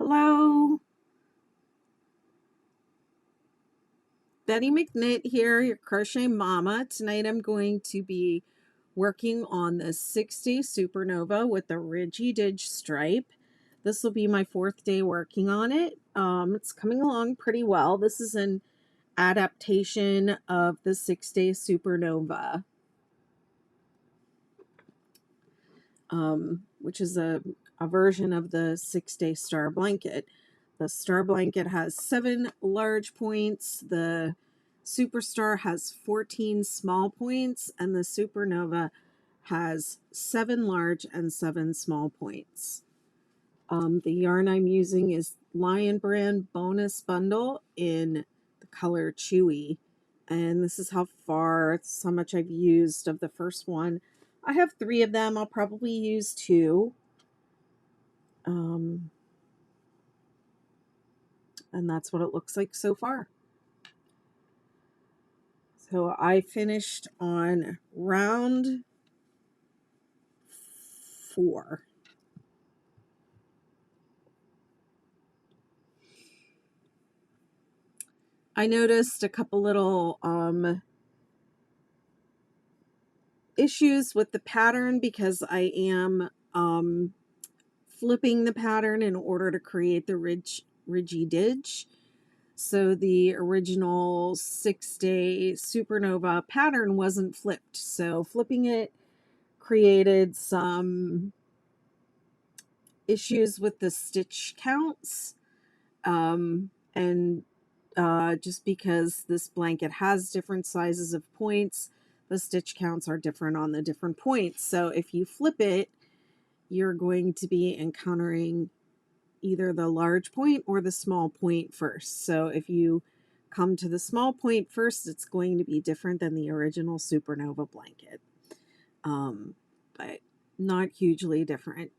Hello, Betty McKnit here, your crochet mama. Tonight I'm going to be working on the 6-day supernova with the Ridgy Didge Stripe. This will be my 4th day working on it. It's coming along pretty well. This is an adaptation of the 6-day supernova, which is a version of the 6-day star blanket. The star blanket has 7 large points. The superstar has 14 small points, and the supernova has 7 large and 7 small points. The yarn I'm using is Lion Brand Bonus Bundle in the color Chewy. And this is how much I've used of the first one. I have 3 of them. I'll probably use 2. And that's what it looks like so far. So I finished on round 4. I noticed a couple little issues with the pattern because I am flipping the pattern in order to create the Ridgy Didge. So the original 6-day supernova pattern wasn't flipped. So flipping it created some issues with the stitch counts. And just because this blanket has different sizes of points, the stitch counts are different on the different points. So if you flip it, you're going to be encountering either the large point or the small point first. So if you come to the small point first, it's going to be different than the original supernova blanket, but not hugely different.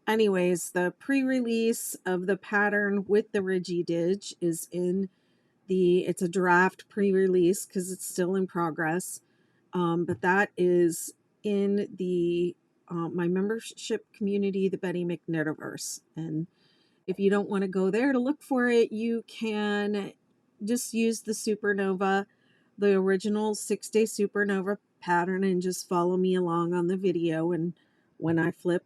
Anyways, the pre-release of the pattern with the Ridgy Didge is it's a draft pre-release because it's still in progress, but that is in the my membership community, the Betty McKnitiverse. And if you don't want to go there to look for it, you can just use the supernova, the original 6-day supernova pattern, and just follow me along on the video. And when I flip.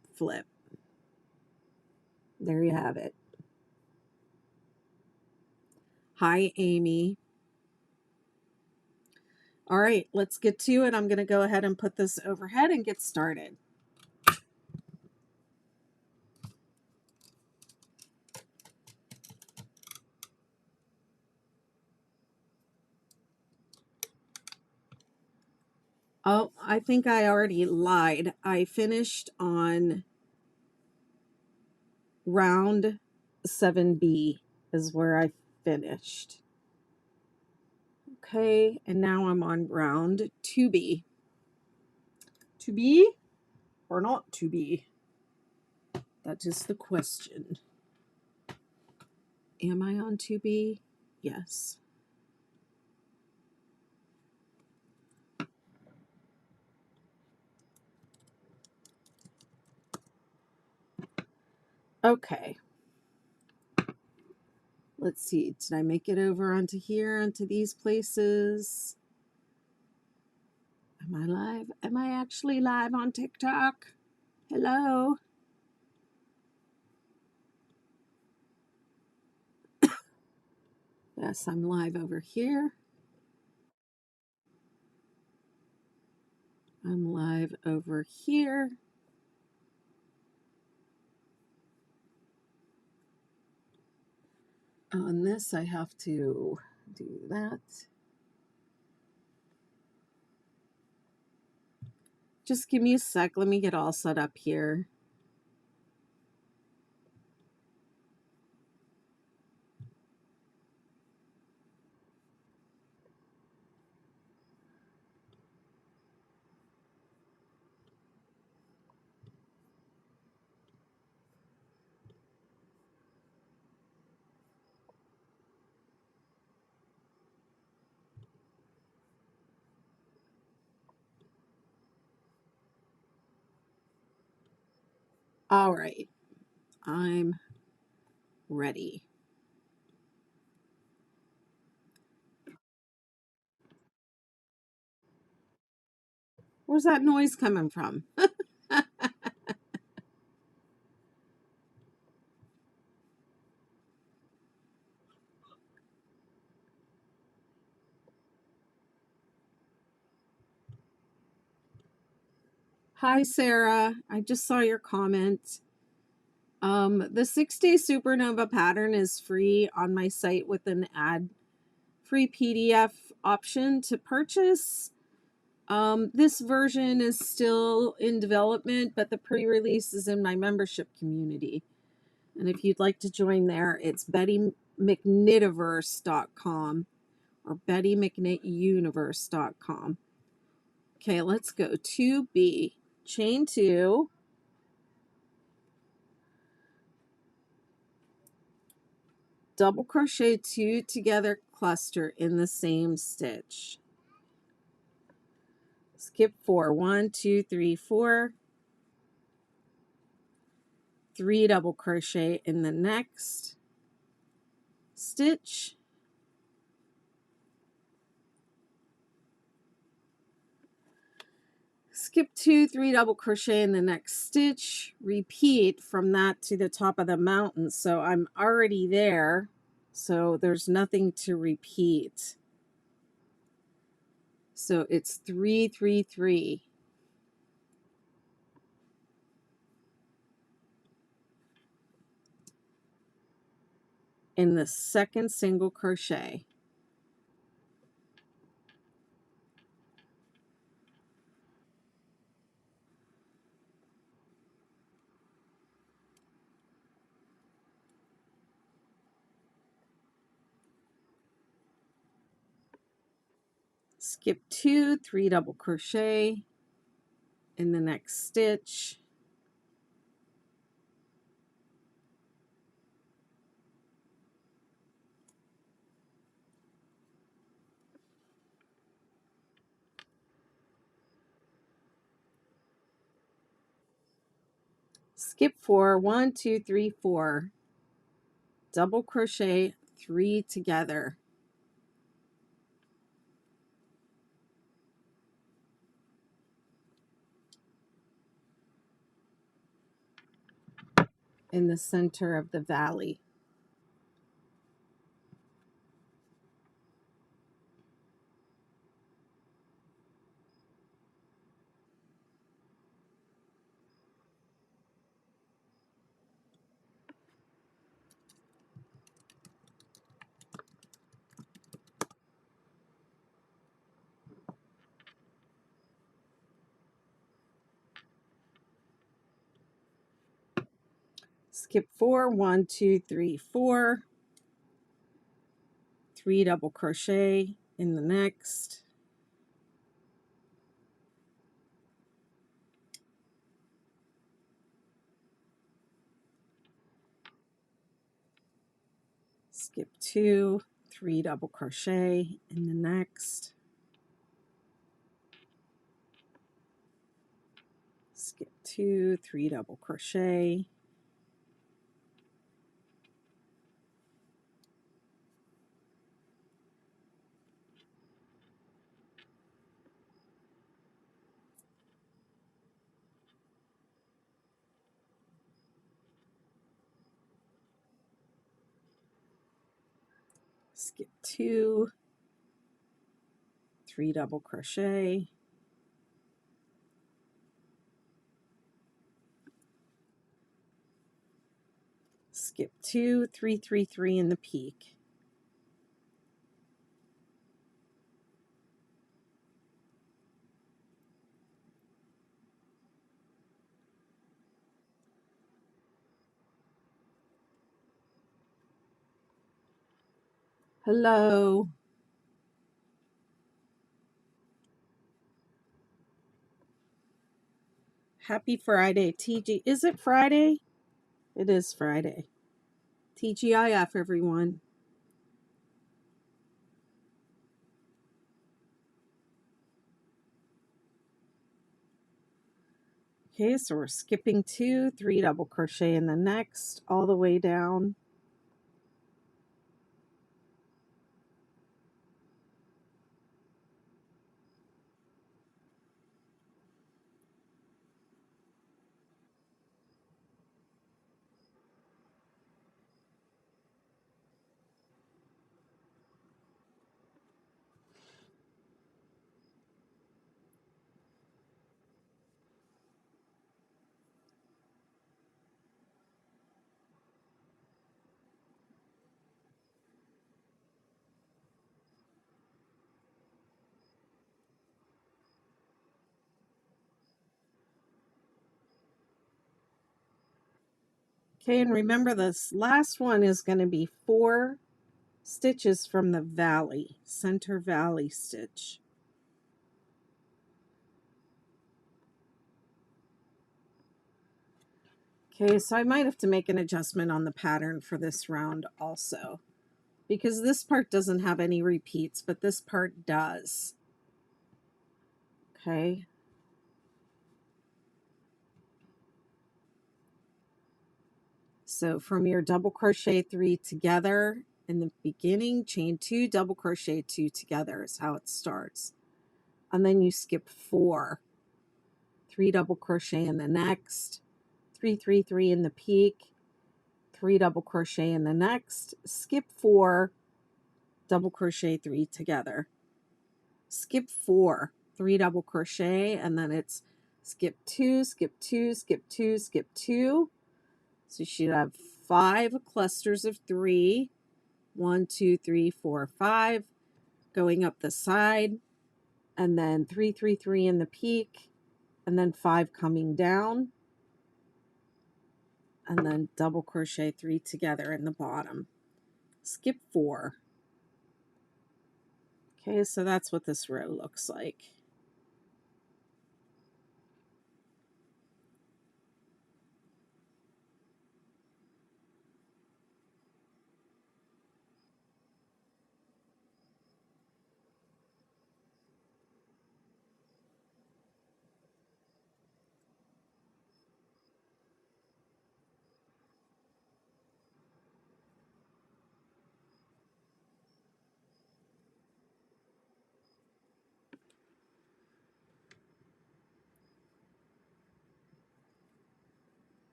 There you have it. Hi, Amy. All right, let's get to it. I'm going to go ahead and put this overhead and get started. Oh, I think I already lied. I finished on round 7B is where I finished. Okay, and now I'm on round 2B. 2B or not 2B? That is the question. Am I on 2B? Yes. Okay. Let's see. Did I make it over onto here, onto these places? Am I live? Am I actually live on TikTok? Hello? Yes, I'm live over here. I'm live over here. On this, I have to do that. Just give me a sec. Let me get all set up here. All right. I'm ready. Where's that noise coming from? Hi, Sarah. I just saw your comment. The 6-day Supernova pattern is free on my site with an ad-free PDF option to purchase. This version is still in development, but the pre-release is in my membership community. And if you'd like to join there, it's BettyMcKnitiverse.com or BettyMcKnitUniverse.com. Okay, let's go 2B. Chain 2. Double crochet 2 together cluster in the same stitch. Skip 4. 1, 2, 3, 4. 3 double crochet in the next stitch. Skip 2, 3 double crochet in the next stitch. Repeat from that to the top of the mountain. So I'm already there. So there's nothing to repeat. So it's 3, 3, 3. In the second single crochet. Skip 2, 3 double crochet in the next stitch. Skip 4, 1, 2, 3, 4. Double crochet 3 together. In the center of the valley. Skip 4, 1, 2, 3, 4. 3 double crochet in the next. Skip 2, 3 double crochet in the next. Skip 2, 3 double crochet. Skip 2, 3 double crochet. Skip 2, 3, 3, 3 in the peak. Hello. Happy Friday, TG. Is it Friday? It is Friday. TGIF, everyone. Okay, so we're skipping 2, 3 double crochet in the next, all the way down. Okay, and remember this last one is going to be 4 stitches from the valley, center valley stitch. Okay, so I might have to make an adjustment on the pattern for this round also, because this part doesn't have any repeats, but this part does. Okay. So from your double crochet 3 together in the beginning, chain 2, double crochet 2 together is how it starts. And then you skip 4, 3 double crochet in the next, 3 3 3 in the peak, 3 double crochet in the next, skip 4, double crochet 3 together, skip 4, 3 double crochet, and then it's skip 2, skip 2, skip 2, skip 2. So you should have 5 clusters of 3, 1 2 3 4 5 going up the side, and then 3 3 3 in the peak, and then 5 coming down, and then double crochet 3 together in the bottom, skip 4. Okay, so that's what this row looks like.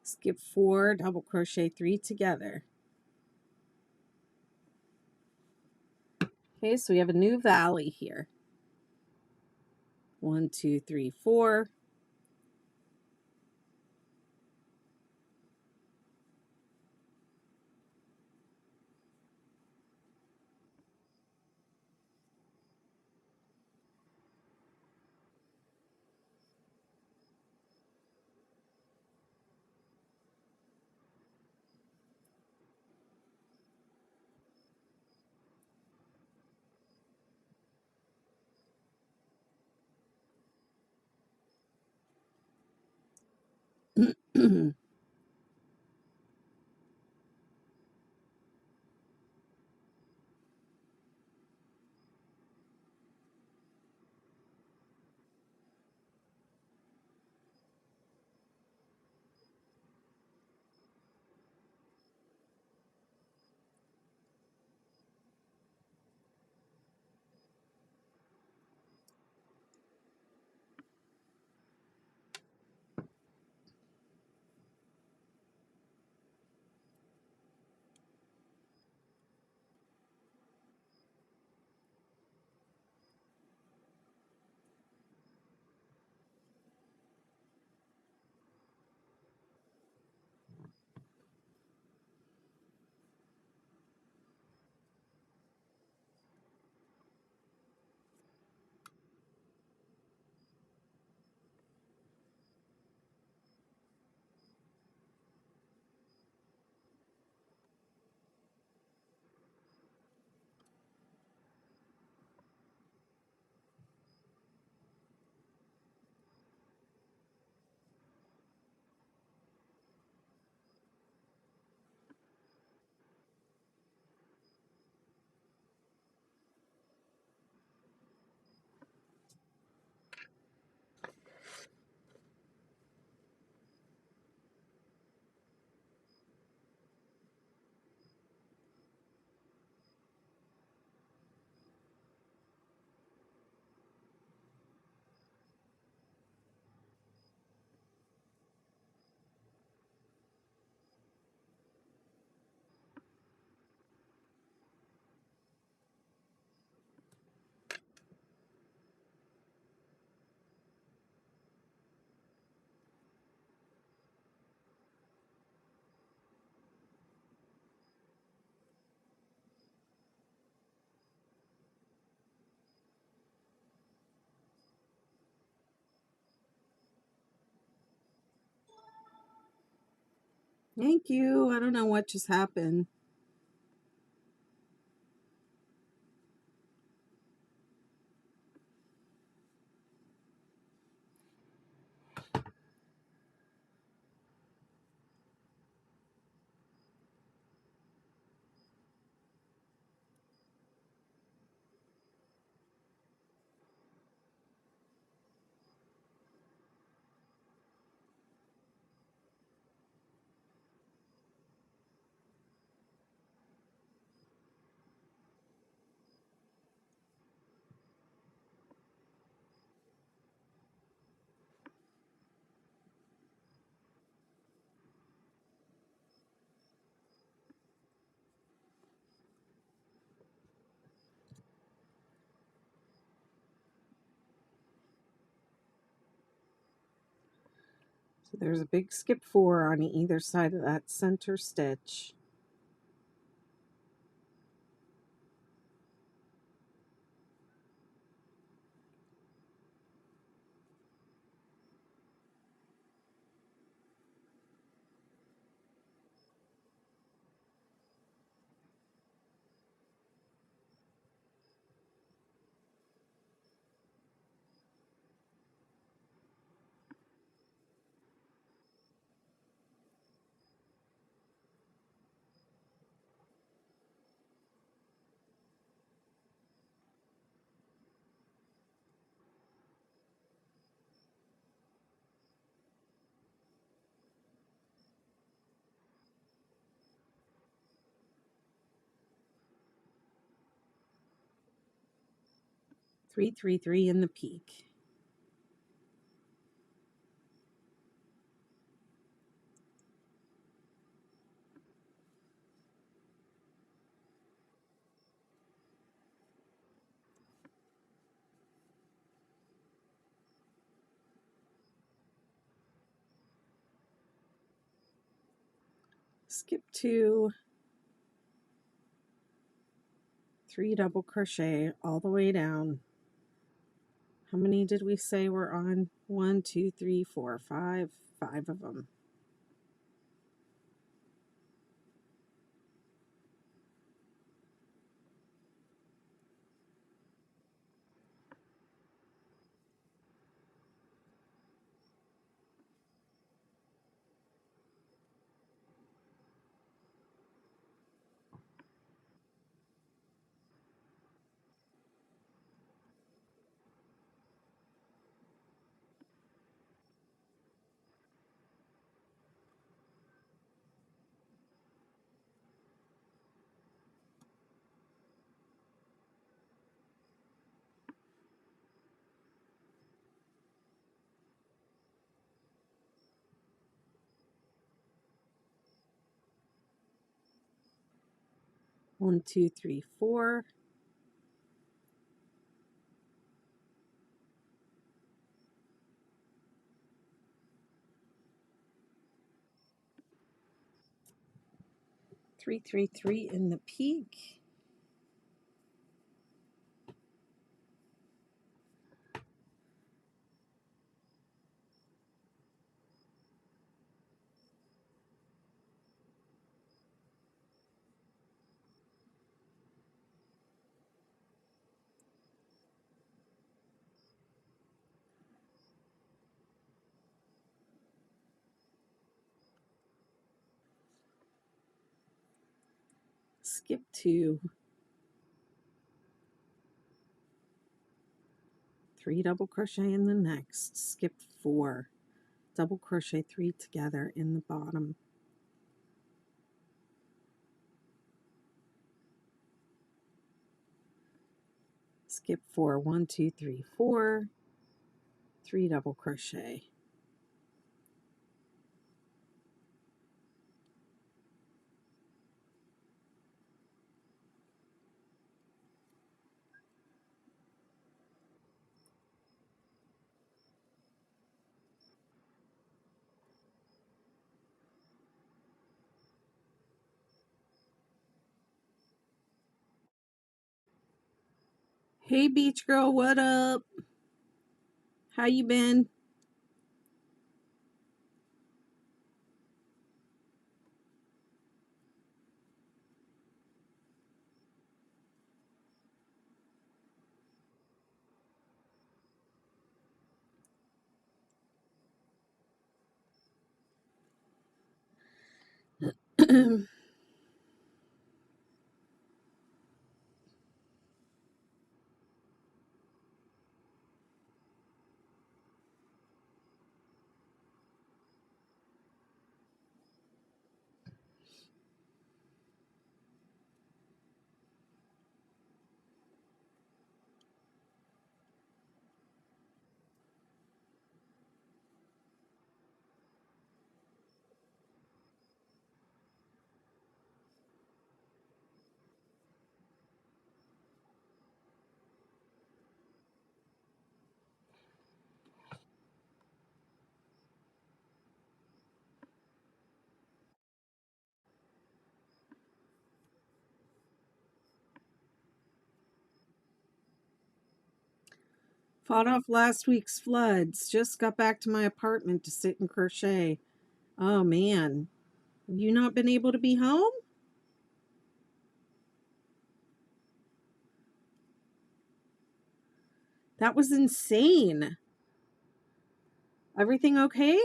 Skip 4, double crochet 3 together. Okay, so we have a new valley here. 1 2 3 4. Thank you. I don't know what just happened. So there's a big skip 4 on either side of that center stitch. Three, 3, 3 in the peak. Skip 2, 3 double crochet all the way down. How many did we say we're on? 1, 2, 3, 4, 5. 5 of them. One, 2, 3, 4. Three, 3, 3 in the peak. Skip 2, 3 double crochet in the next. Skip 4, double crochet 3 together in the bottom. Skip 4, 1, 2, 3, 4, 3 double crochet. Hey beach girl, what up? How you been? Fought off last week's floods. Just got back to my apartment to sit and crochet. Oh man. Have you not been able to be home? That was insane. Everything okay?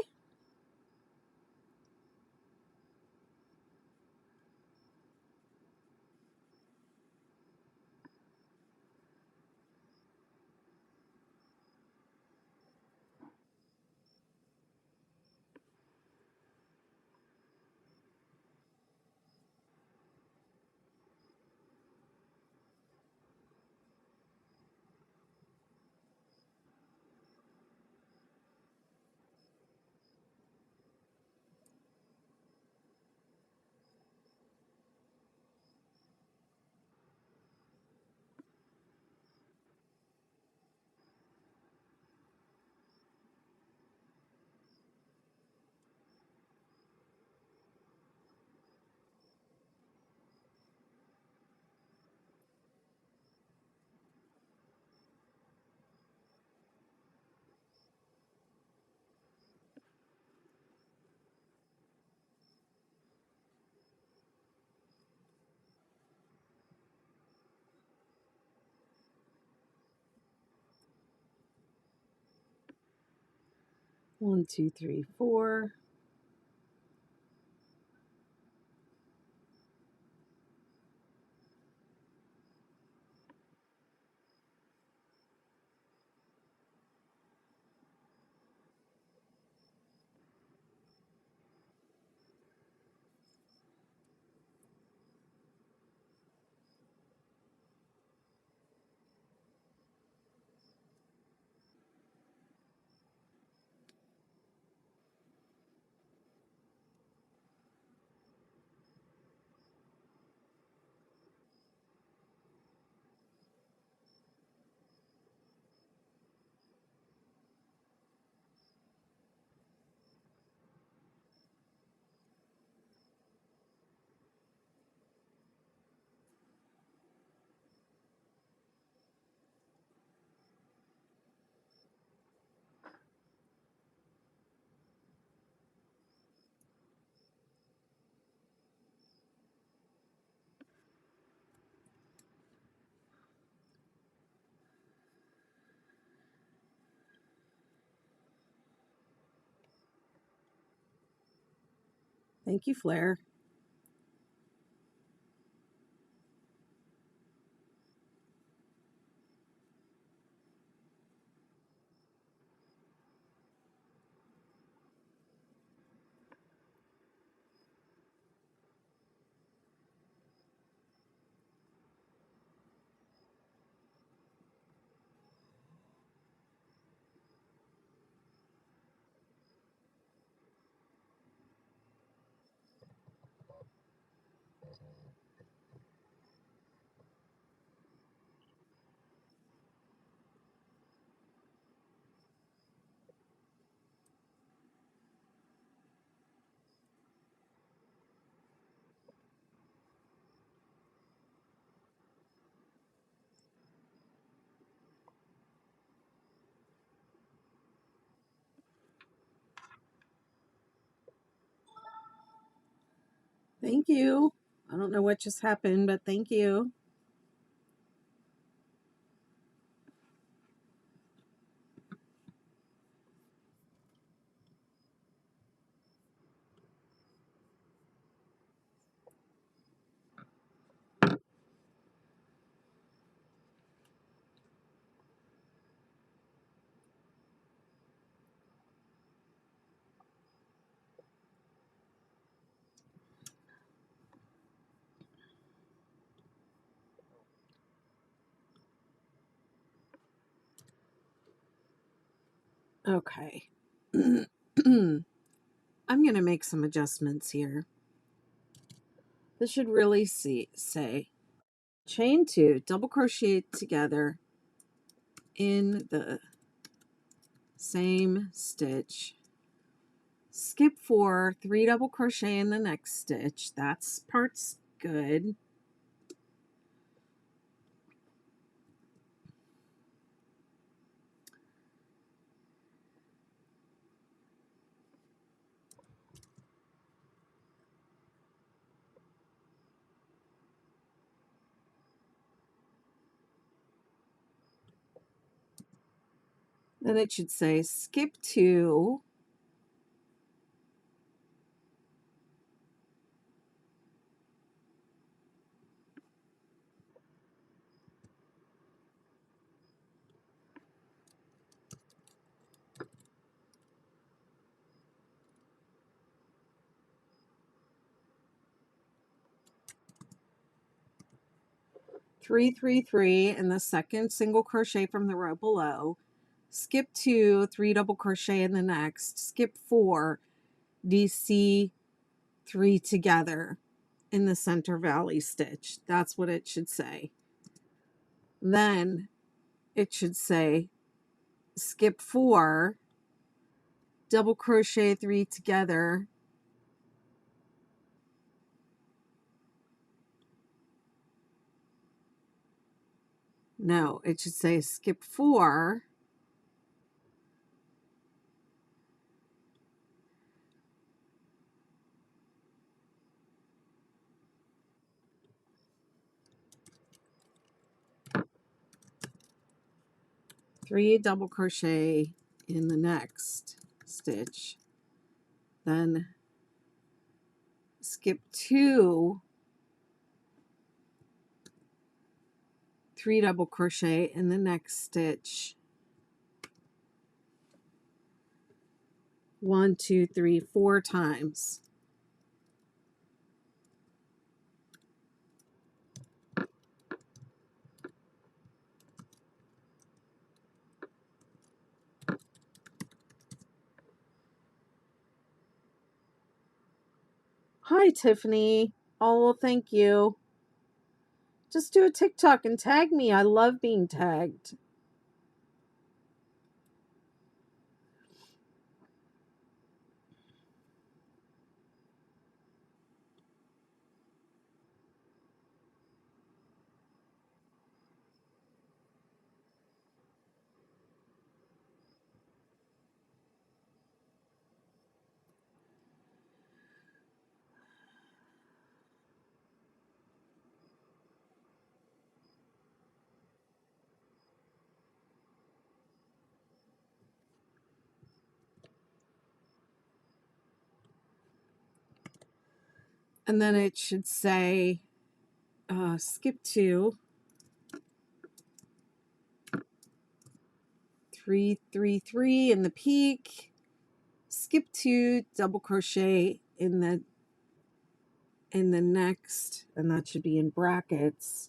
One, two, three, four. Thank you, Flair. Thank you. I don't know what just happened, but thank you. Okay. I'm going to make some adjustments here. This should really say chain 2, double crochet together in the same stitch, skip 4, 3 double crochet in the next stitch. That's part's good. Then it should say skip 2, 3, 3, 3 in the second single crochet from the row below, skip 2, 3 double crochet in the next, skip 4, DC 3 together in the center valley stitch. That's what it should say. Then it should say skip 4, double crochet 3 together, no, it should say skip 4, three double crochet in the next stitch, then skip 2, 3 double crochet in the next stitch, 1, 2, 3, 4 times. Hi, Tiffany. Oh, well, thank you. Just do a TikTok and tag me. I love being tagged. And then it should say skip 2, 3, 3, 3 in the peak, skip 2, double crochet in the next, and that should be in brackets,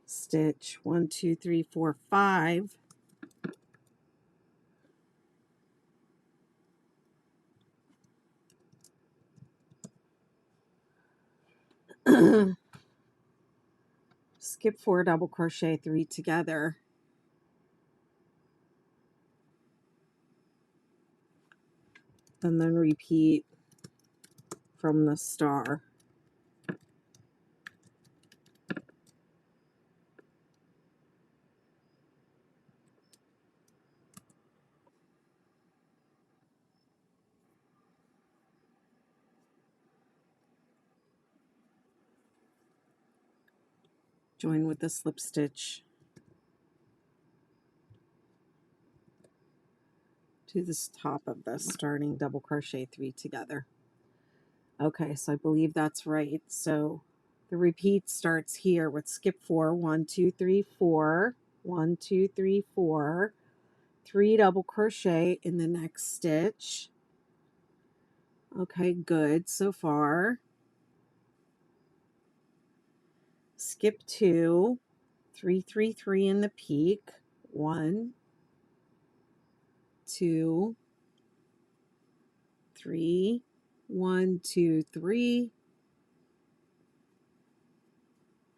stitch 1, 2, 3, 4, 5. Skip 4, double crochet 3 together, and then repeat from the star. Join with the slip stitch to this top of the starting double crochet 3 together. Okay, so I believe that's right. So the repeat starts here with skip 4, 1, 2, 3, 4, 1, 2, 3, 4, 3 double crochet in the next stitch. Okay, good so far. Skip 2, 3 3 3 in the peak. 1 2 3 1 2 3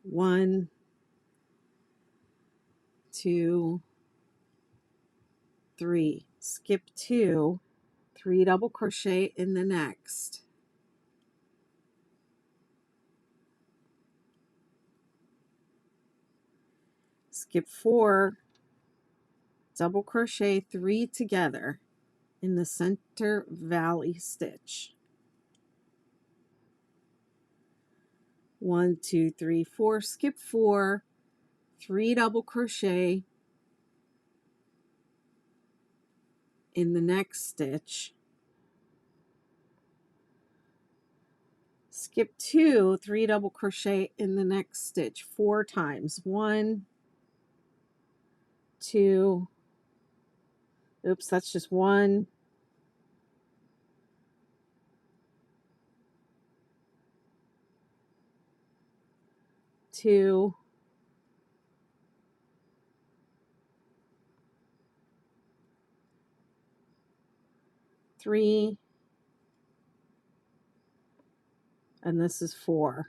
1 2 3. Skip 2, 3 double crochet in the next. Skip 4, double crochet 3 together in the center valley stitch. 1 2 3 4. Skip 4, 3 double crochet in the next stitch. Skip 2, 3 double crochet in the next stitch 4 times. 1 2, oops, that's just 1 2 3, and this is 4.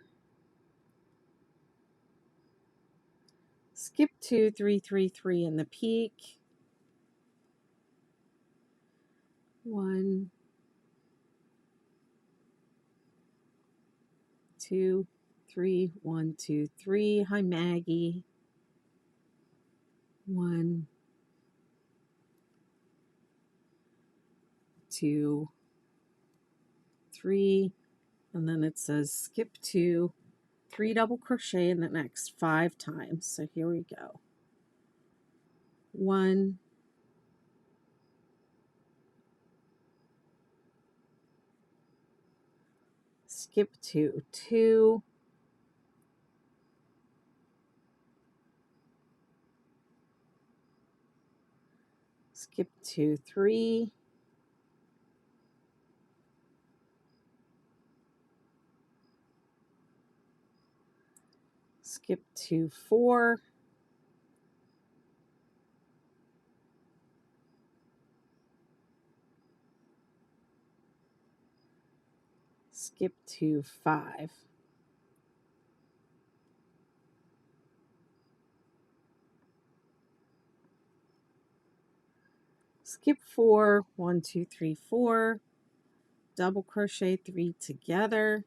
Skip 2, 3 3 3 in the peak. 1 2 3 1 2 3. Hi Maggie. 1 2 3, and then it says skip 2, 3 double crochet in the next 5 times. So here we go. 1 skip 2 2 skip 2 3 skip 2 4 skip 2 5 skip 4 1 2 3 4 double crochet 3 together,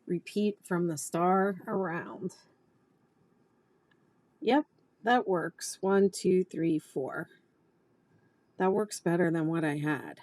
repeat from the star around. Yep, that works. 1 2 3 4. That works better than what I had.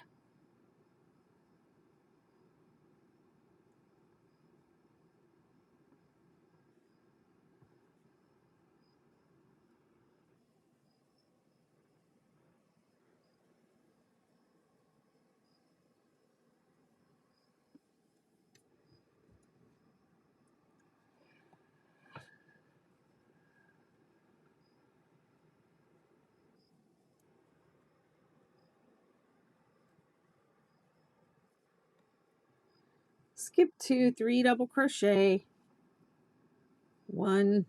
Skip 2, 3 double crochet, 1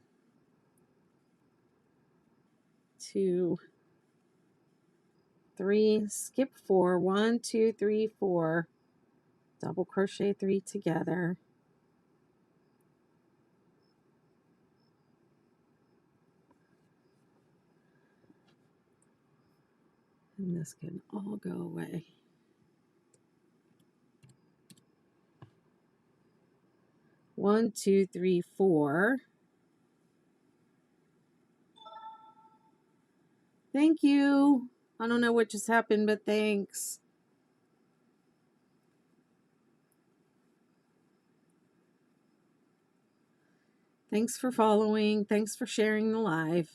2 3, skip 4, 1 2 3 4, double crochet 3 together, and this can all go away. 1 2 3 4. Thank you. I don't know what just happened, but thanks. Thanks for following. Thanks for sharing the live.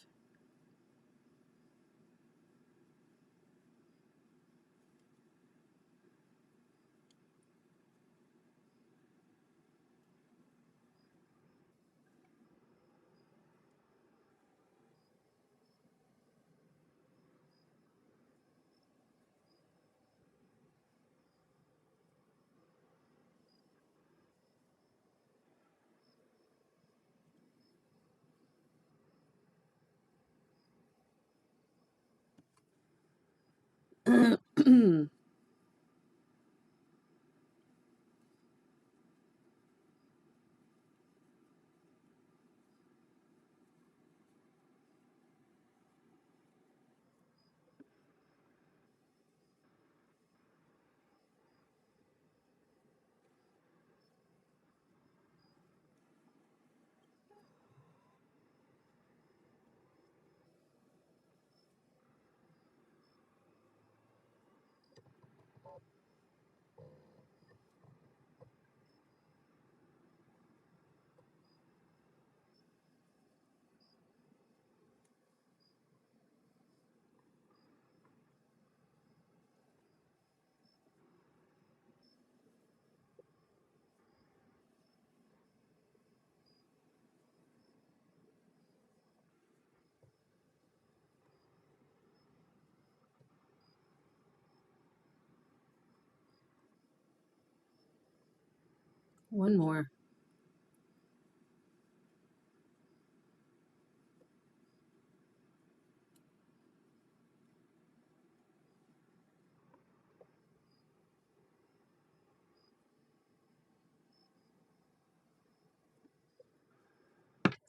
One more.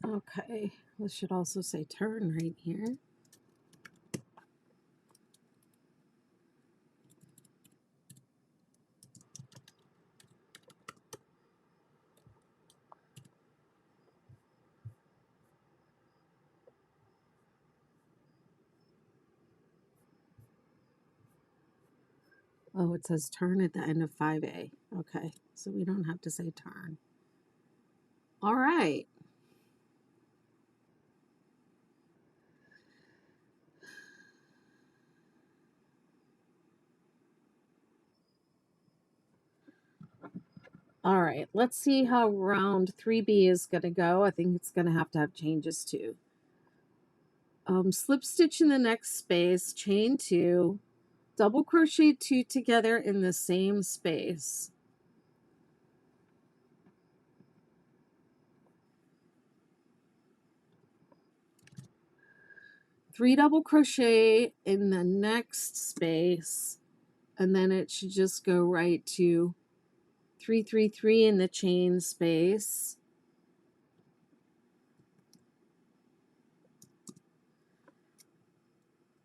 Okay, this should also say turn right here. Oh, it says turn at the end of 5A. Okay, so we don't have to say turn. All right. All right, let's see how round 3B is going to go. I think it's going to have changes too. Slip stitch in the next space, chain 2, double crochet 2 together in the same space. Three double crochet in the next space, and then it should just go right to 3 3 3 in the chain space.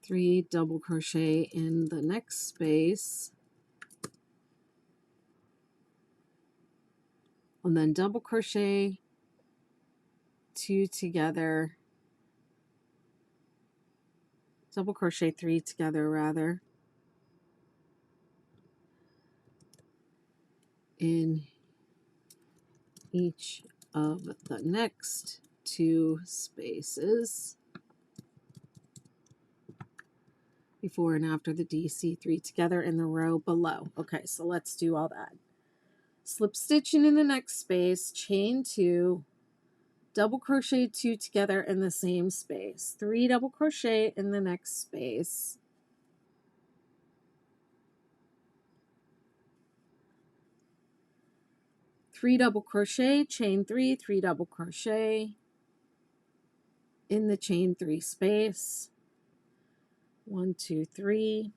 Three double crochet in the next space, and then double crochet 2 together, double crochet 3 together rather, in each of the next 2 spaces before and after the DC3 together in the row below. Okay, so let's do all that. Slip stitching in the next space, chain 2, double crochet 2 together in the same space, 3 double crochet in the next space, three double crochet, chain 3, 3 double crochet in the chain 3 space, 1 2 3,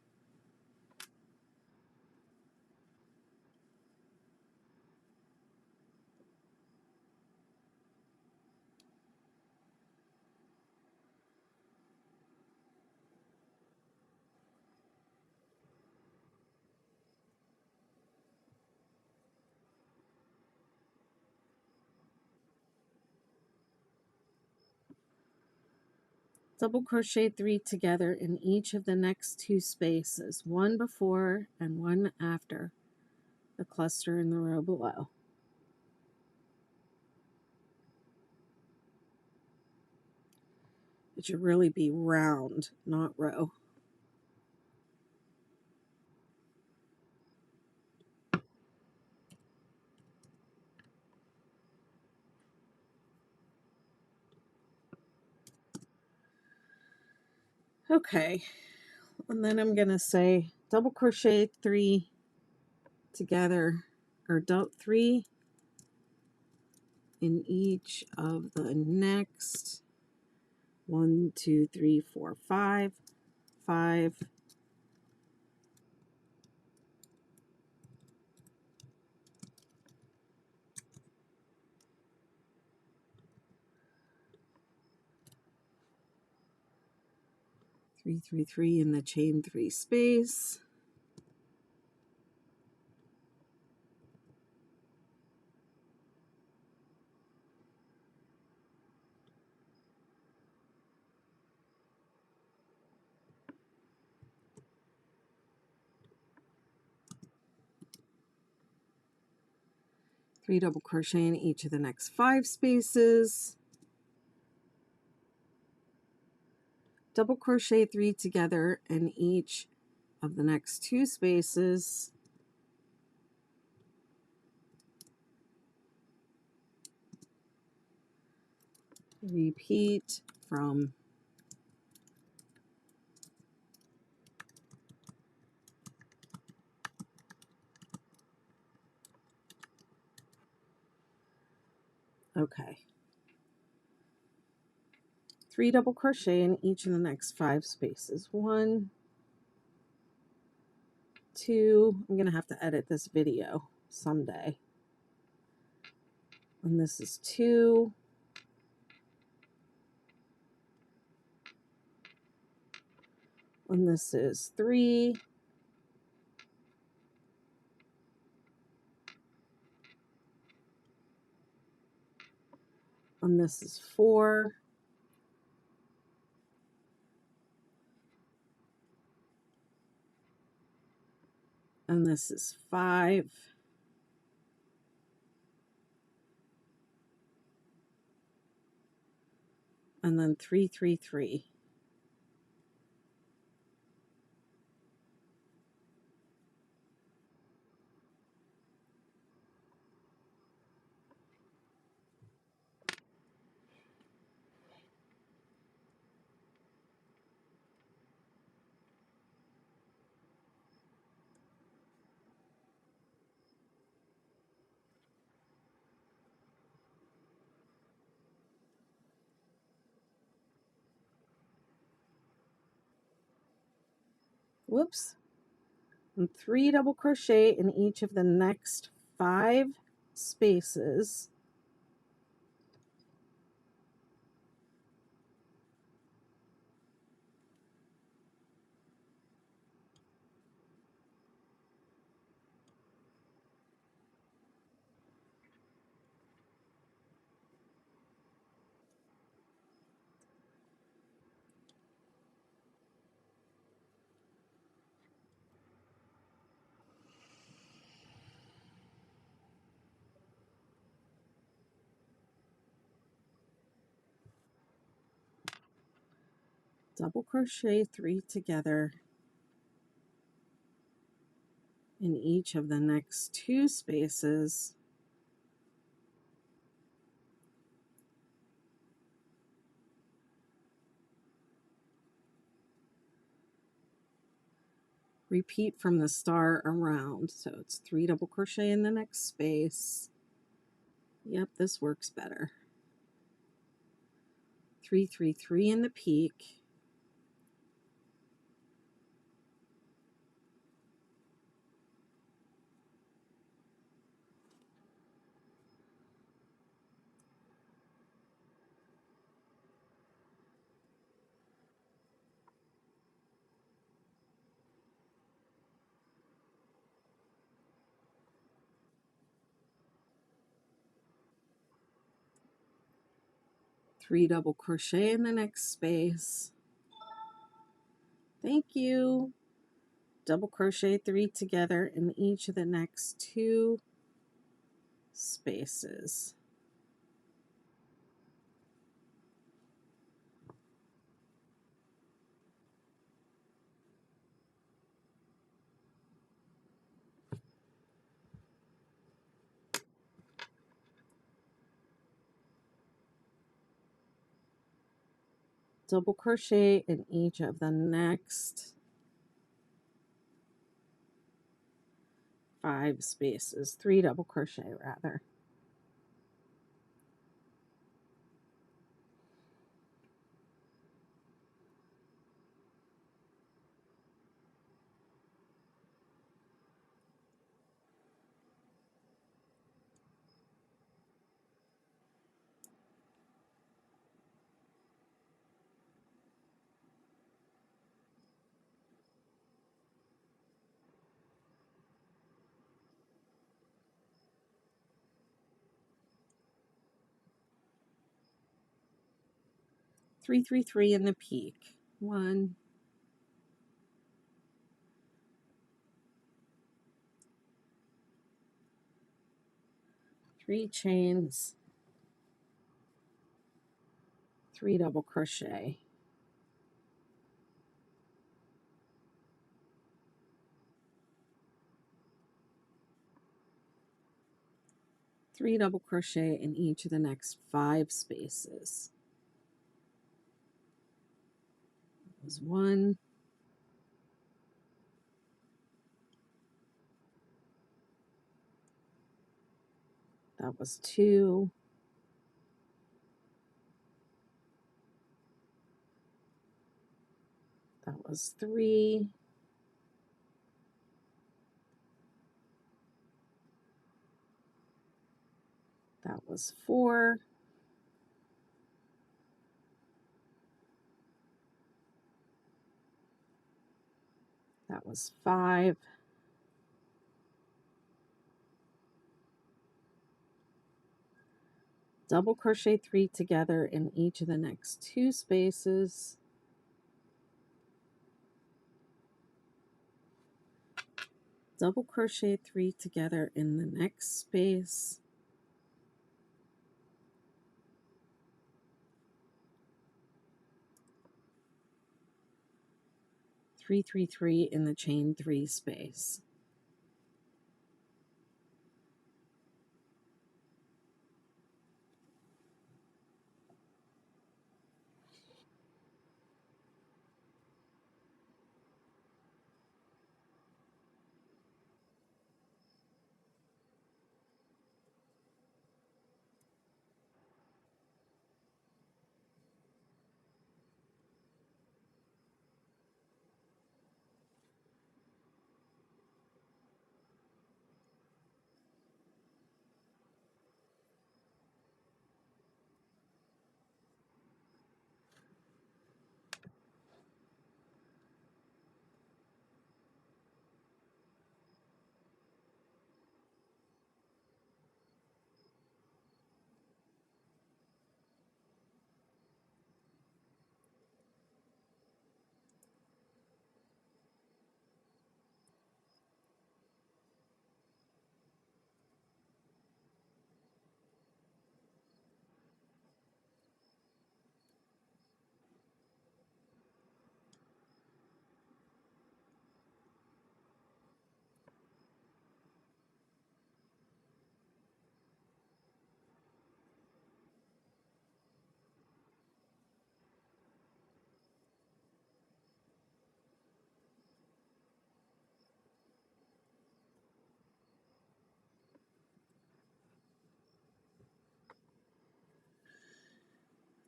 double crochet 3 together in each of the next 2 spaces, one before and one after the cluster in the row below. It should really be round, not row. Okay, and then I'm going to say double crochet 3 together, or 3 in each of the next 1 2 3 4 5 3, 3, 3 in the chain 3 space. Three double crochet in each of the next 5 spaces. Double crochet 3 together in each of the next 2 spaces. Repeat from okay. 3 double crochet in each of the next 5 spaces. 1, 2. I'm going to have to edit this video someday. And this is 2. And this is 3. And this is 4. And this is 5. And then 3, 3, 3. Whoops. And 3 double crochet in each of the next 5 spaces. Double crochet 3 together in each of the next 2 spaces. Repeat from the star around. So it's 3 double crochet in the next space. Yep, this works better. 3, 3, 3 in the peak. Three double crochet in the next space. Thank you. Double crochet 3 together in each of the next 2 spaces. Double crochet in each of the next 5 spaces. 3 double crochet rather. 333 in the peak. 1, 3 chains, 3 double crochet, 3 double crochet in each of the next 5 spaces. That was 1, that was 2, that was 3, that was 4, that was 5, double crochet 3 together in each of the next 2 spaces, double crochet 3 together in the next space, three in the chain 3 space.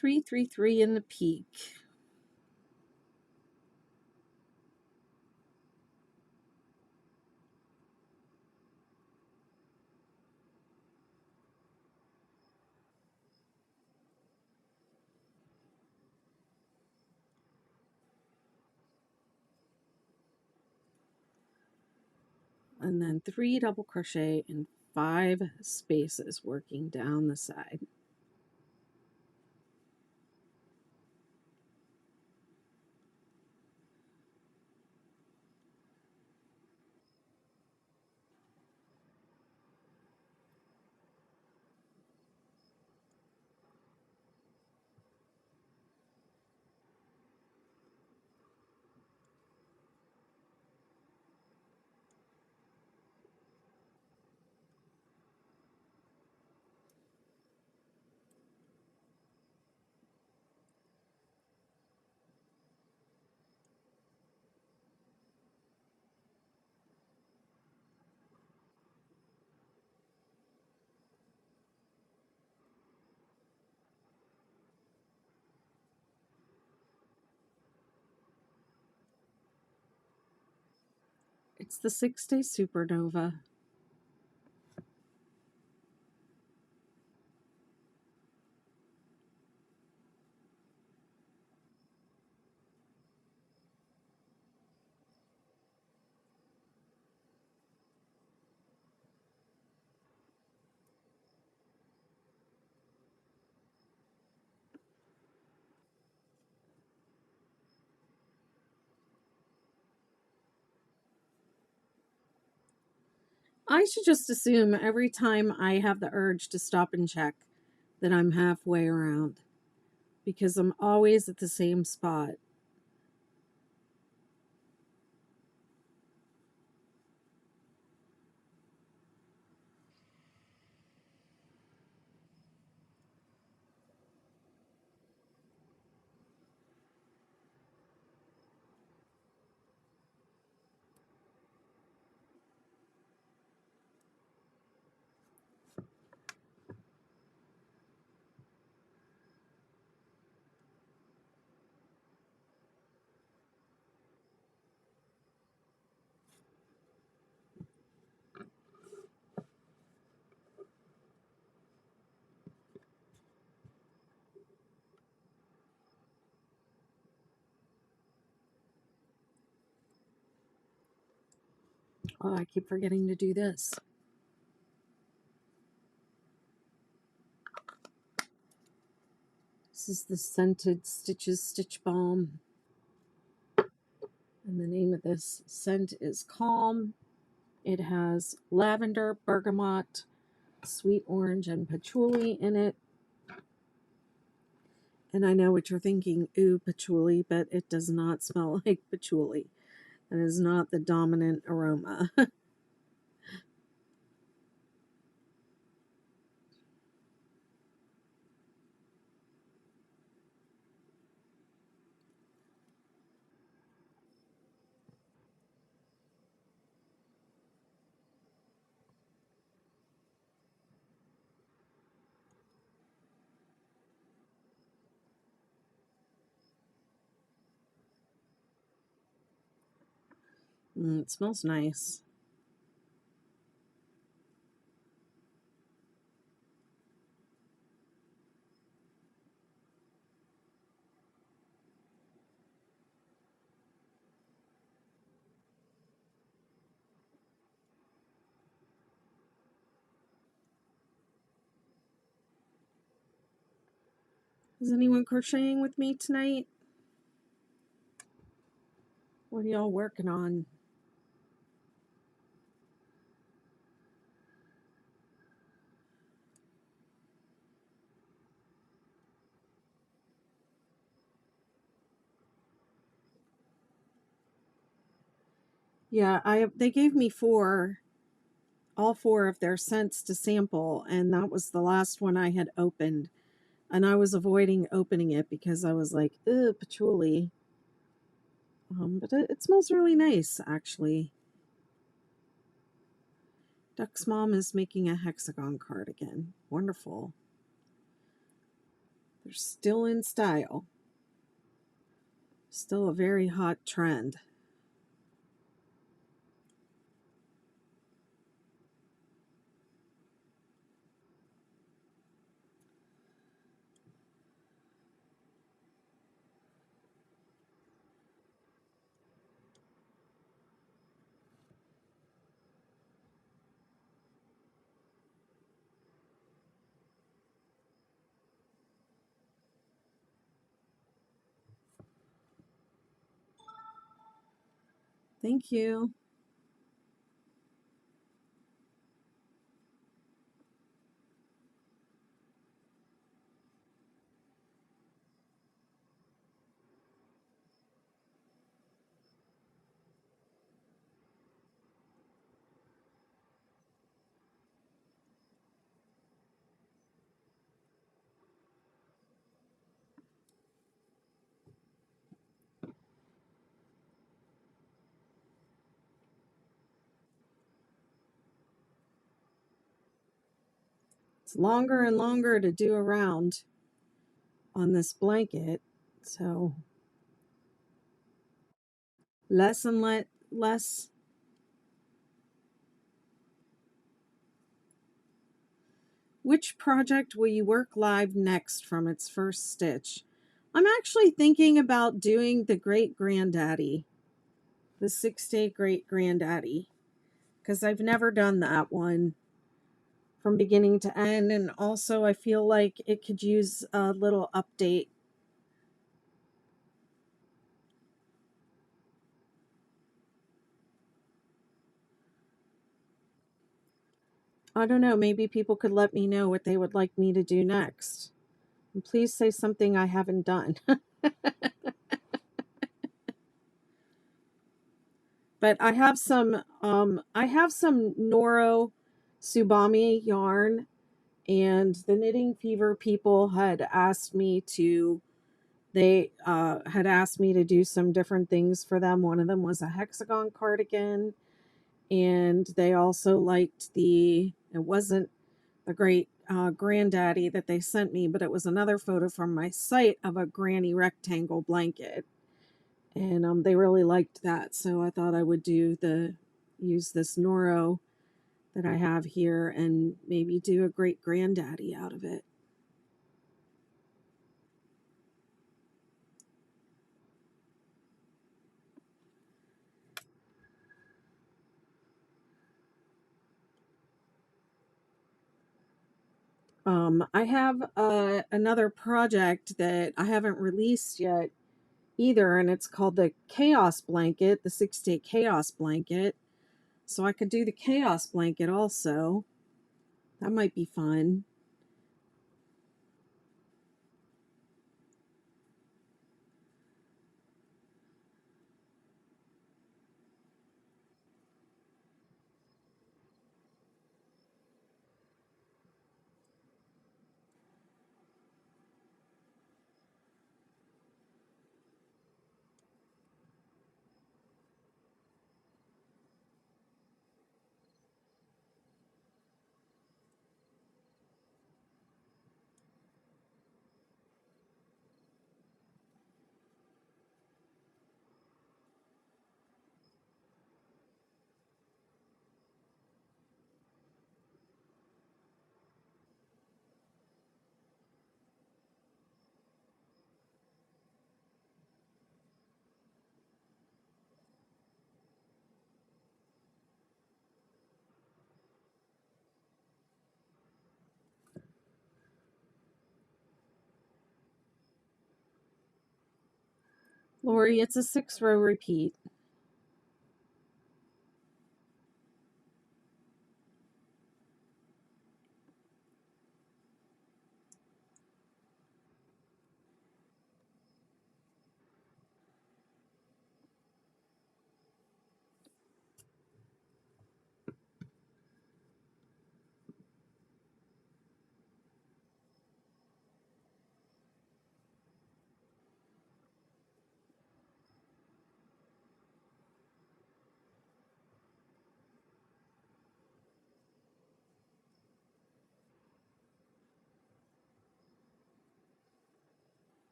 Three in the peak. And then 3 double crochet in 5 spaces working down the side. It's the 6-day Supernova. I should just assume every time I have the urge to stop and check that I'm halfway around because I'm always at the same spot. Oh, I keep forgetting to do this. This is the Scented Stitches Stitch Balm. And the name of this scent is Calm. It has lavender, bergamot, sweet orange, and patchouli in it. And I know what you're thinking, ooh, patchouli, but it does not smell like patchouli. That is not the dominant aroma. It smells nice. Is anyone crocheting with me tonight? What are y'all working on? Yeah, they gave me all four of their scents to sample, and that was the last one I had opened. And I was avoiding opening it because I was like, ugh, patchouli. But it smells really nice, actually. Duck's mom is making a hexagon card again. Wonderful. They're still in style. Still a very hot trend. Thank you. It's longer and longer to do around on this blanket, so less and less. Which project will you work live next from its first stitch? I'm actually thinking about doing the Great Granddaddy, the 6-day Great Granddaddy, because I've never done that one from beginning to end, and also I feel like it could use a little update. I don't know, maybe people could let me know what they would like me to do next. And please say something I haven't done. But I have some Noro Subami yarn, and the Knitting Fever people had asked me to do some different things for them. One of them was a hexagon cardigan, and they also liked it wasn't the great granddaddy that they sent me, but it was another photo from my site of a granny rectangle blanket. And they really liked that, so I thought I would use this Noro that I have here and maybe do a great granddaddy out of it. I have another project that I haven't released yet either, and it's called the Chaos Blanket, the 6-day Chaos Blanket. So I could do the Chaos Blanket also. That might be fun. Lori, it's a 6-row repeat.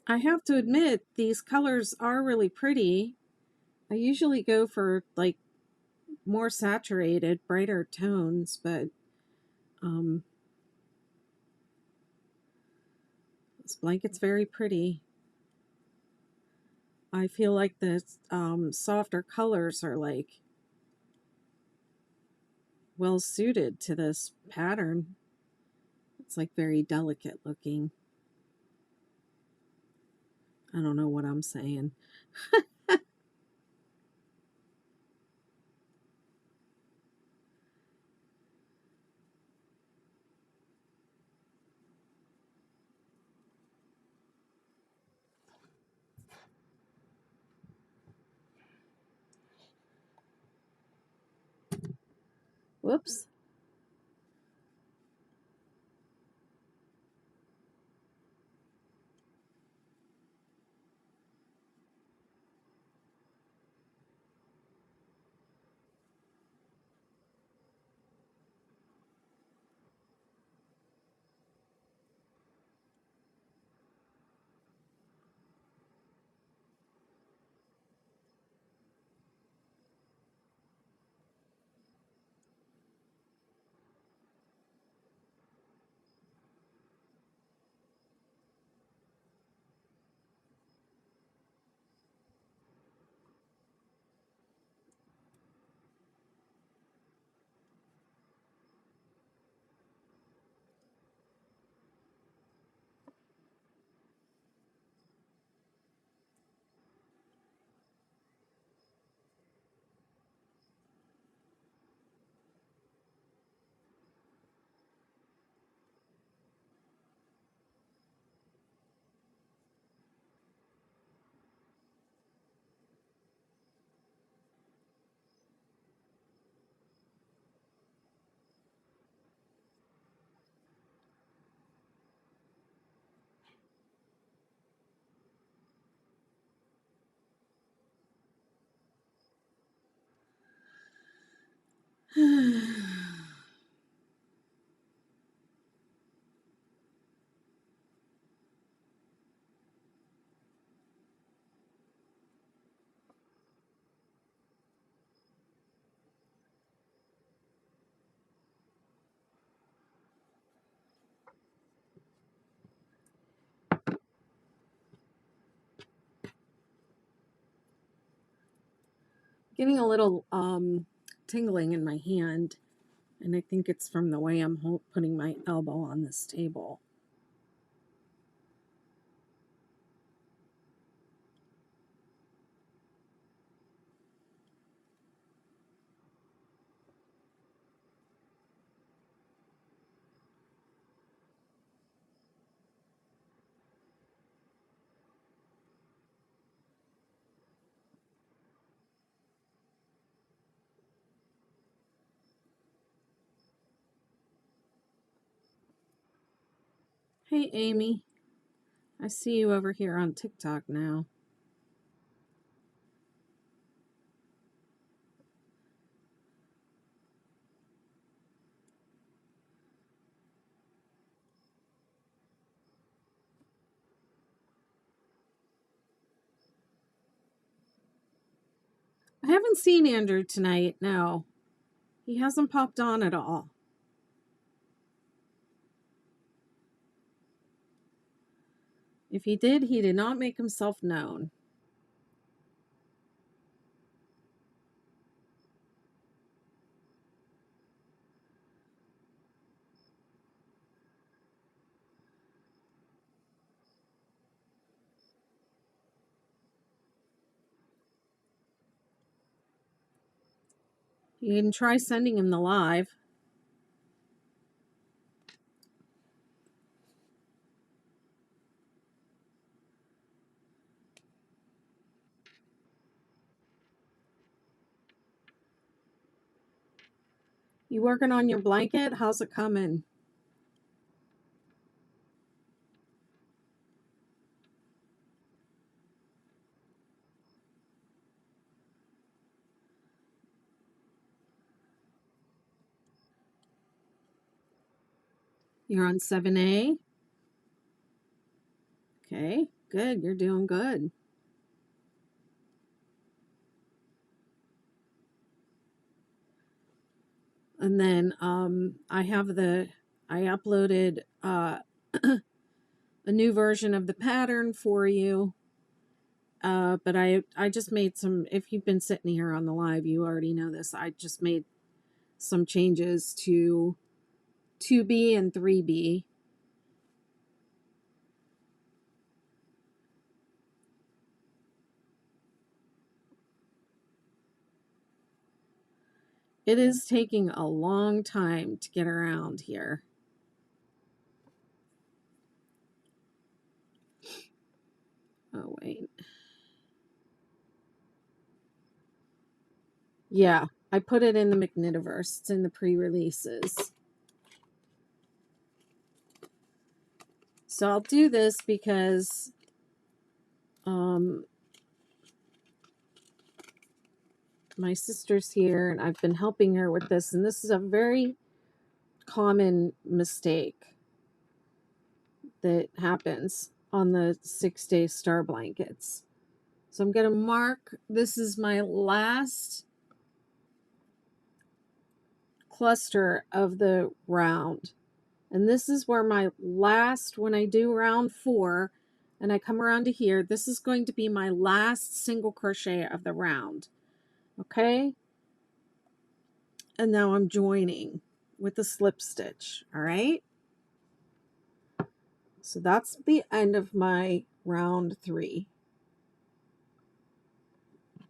I have to admit, these colors are really pretty. I usually go for like more saturated, brighter tones, but this blanket's very pretty. I feel like the softer colors are like well suited to this pattern. It's like very delicate looking. I don't know what I'm saying. Whoops. Getting a little tingling in my hand, and I think it's from the way I'm putting my elbow on this table. Hey, Amy. I see you over here on TikTok now. I haven't seen Andrew tonight, no. He hasn't popped on at all. If he did not make himself known. You can try sending him the live. You working on your blanket? How's it coming? You're on 7A? Okay, good. You're doing good. And then I uploaded a new version of the pattern for you. But I just made some, if you've been sitting here on the live, you already know this. I just made some changes to 2B and 3B. It is taking a long time to get around here. Oh, wait. Yeah, I put it in the McKnitiverse. It's in the pre-releases. So I'll do this because my sister's here and I've been helping her with this. And this is a very common mistake that happens on the 6-day star blankets. So I'm going to mark, this is my last cluster of the round. And this is where my last, when I do round 4 and I come around to here, this is going to be my last single crochet of the round. Okay? And now I'm joining with the slip stitch. All right? So that's the end of my round 3.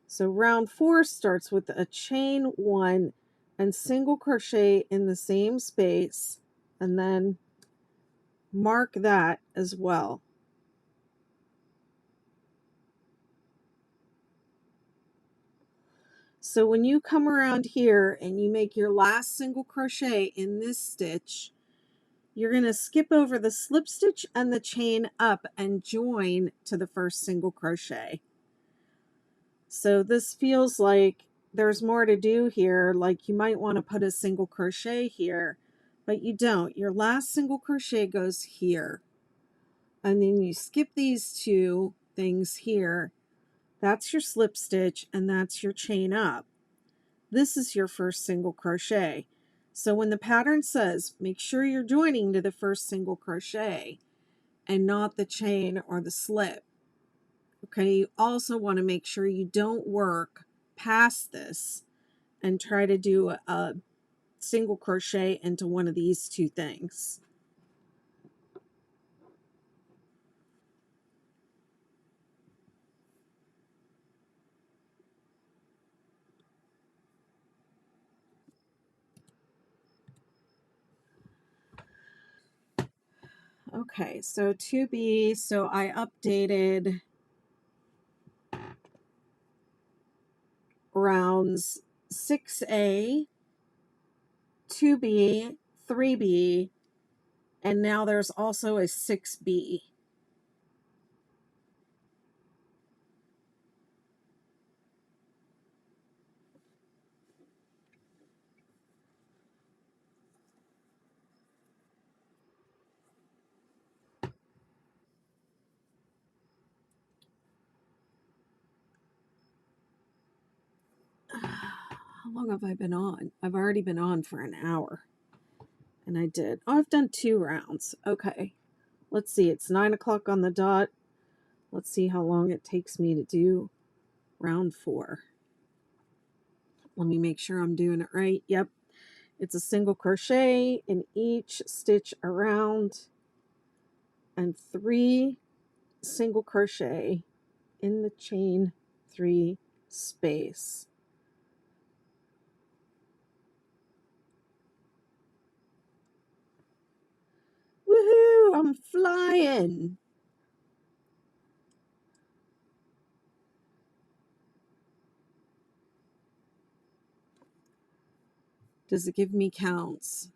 So round 4 starts with a chain 1 and single crochet in the same space, and then mark that as well. So when you come around here and you make your last single crochet in this stitch, you're going to skip over the slip stitch and the chain up and join to the first single crochet. So this feels like there's more to do here. Like you might want to put a single crochet here, but you don't. Your last single crochet goes here. And then you skip these two things here. That's your slip stitch and that's your chain up. This is your first single crochet. So when the pattern says, make sure you're joining to the first single crochet and not the chain or the slip. Okay, you also want to make sure you don't work past this and try to do a single crochet into one of these two things. Okay, so 2B, so I updated rounds 6A, 2B, 3B, and now there's also a 6B. How long have I been on? I've already been on for an hour. And I've done 2 rounds. Okay. Let's see. It's 9 o'clock on the dot. Let's see how long it takes me to do round 4. Let me make sure I'm doing it right. Yep. It's a single crochet in each stitch around and 3 single crochet in the chain 3 space. Woohoo! I'm flying. Does it give me counts?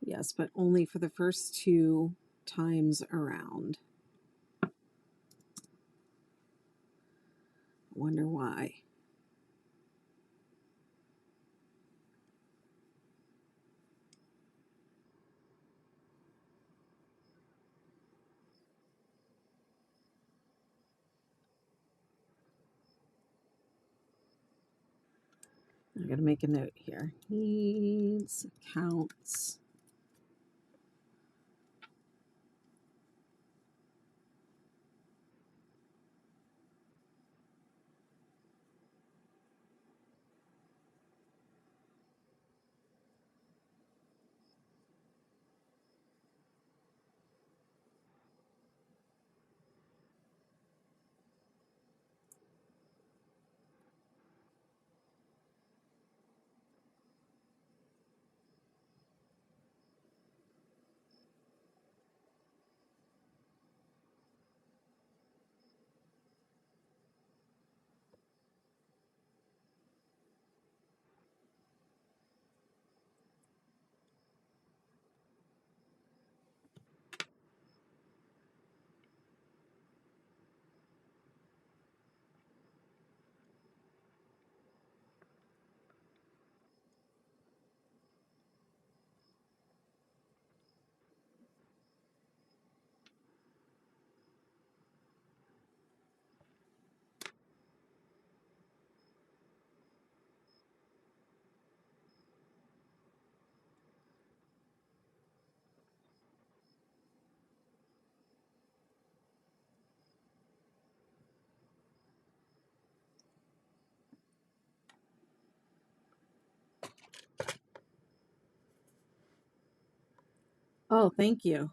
Yes, but only for the first 2 times around. Wonder why. I gotta make a note here. Needs counts. Oh, thank you.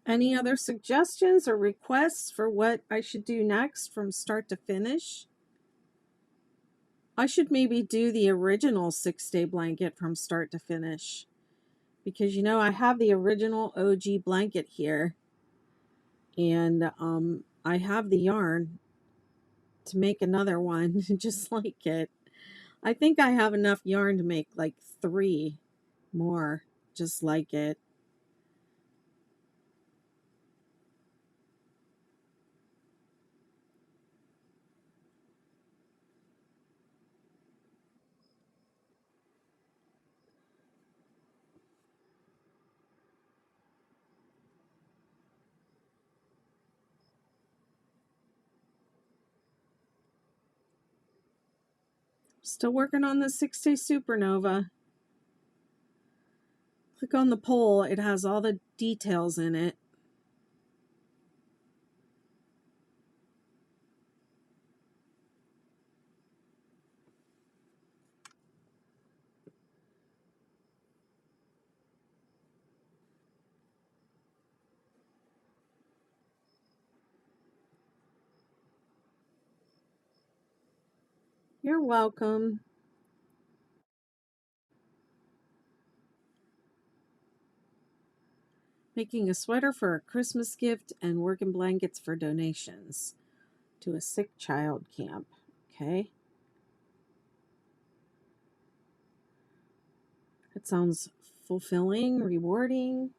Any other suggestions or requests for what I should do next from start to finish? I should maybe do the original 6-day blanket from start to finish. Because, you know, I have the original OG blanket here. And I have the yarn to make another one just like it. I think I have enough yarn to make like 3 more just like it. Still working on the 6-day Supernova. Click on the poll. It has all the details in it. You're welcome. Making a sweater for a Christmas gift and working blankets for donations to a sick child camp. Okay. It sounds fulfilling, rewarding.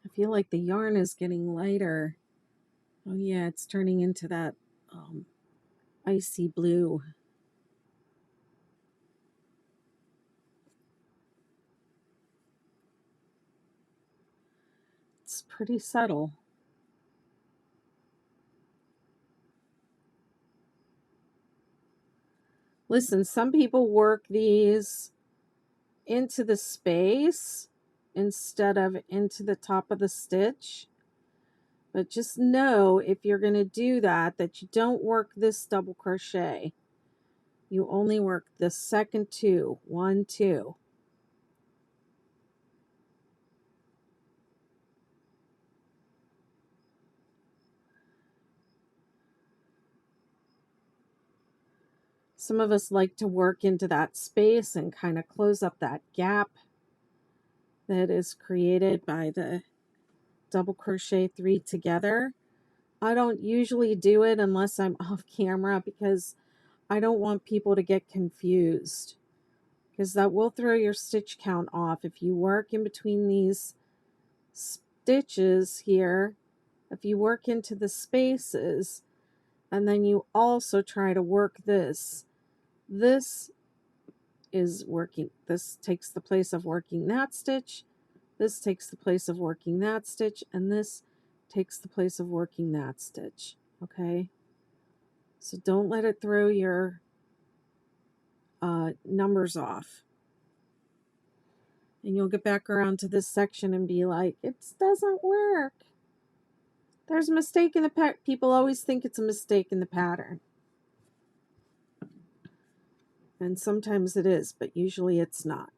I feel like the yarn is getting lighter. Oh yeah, it's turning into that icy blue. It's pretty subtle. Listen, some people work these into the space instead of into the top of the stitch. But just know if you're going to do that, that you don't work this double crochet. You only work the second 2, 1, 2. Some of us like to work into that space and kind of close up that gap that is created by the double crochet 3 together. I don't usually do it unless I'm off camera because I don't want people to get confused, because that will throw your stitch count off. If you work in between these stitches here, if you work into the spaces and then you also try to work this is working, this takes the place of working that stitch, this takes the place of working that stitch, and this takes the place of working that stitch. Okay, so don't let it throw your numbers off. And you'll get back around to this section and be like, it doesn't work. There's a mistake in the pattern. People always think it's a mistake in the pattern. And sometimes it is, but usually it's not.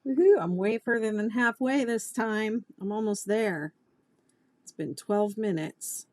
Woohoo, I'm way further than halfway this time. I'm almost there. It's been 12 minutes.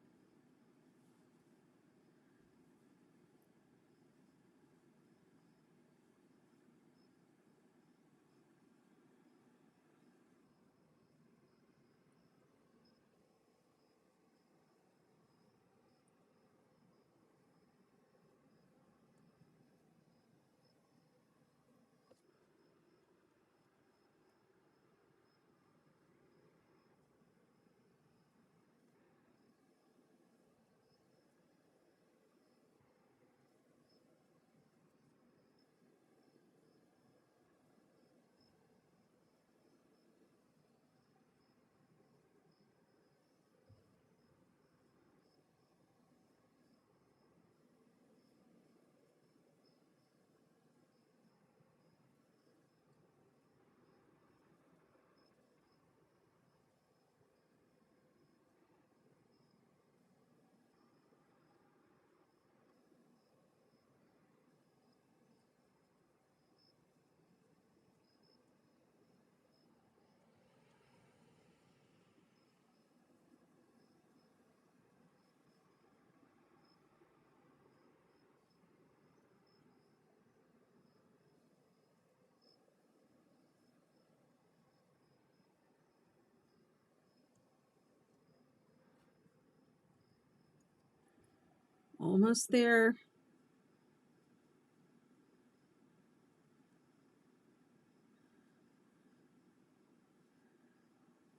Almost there.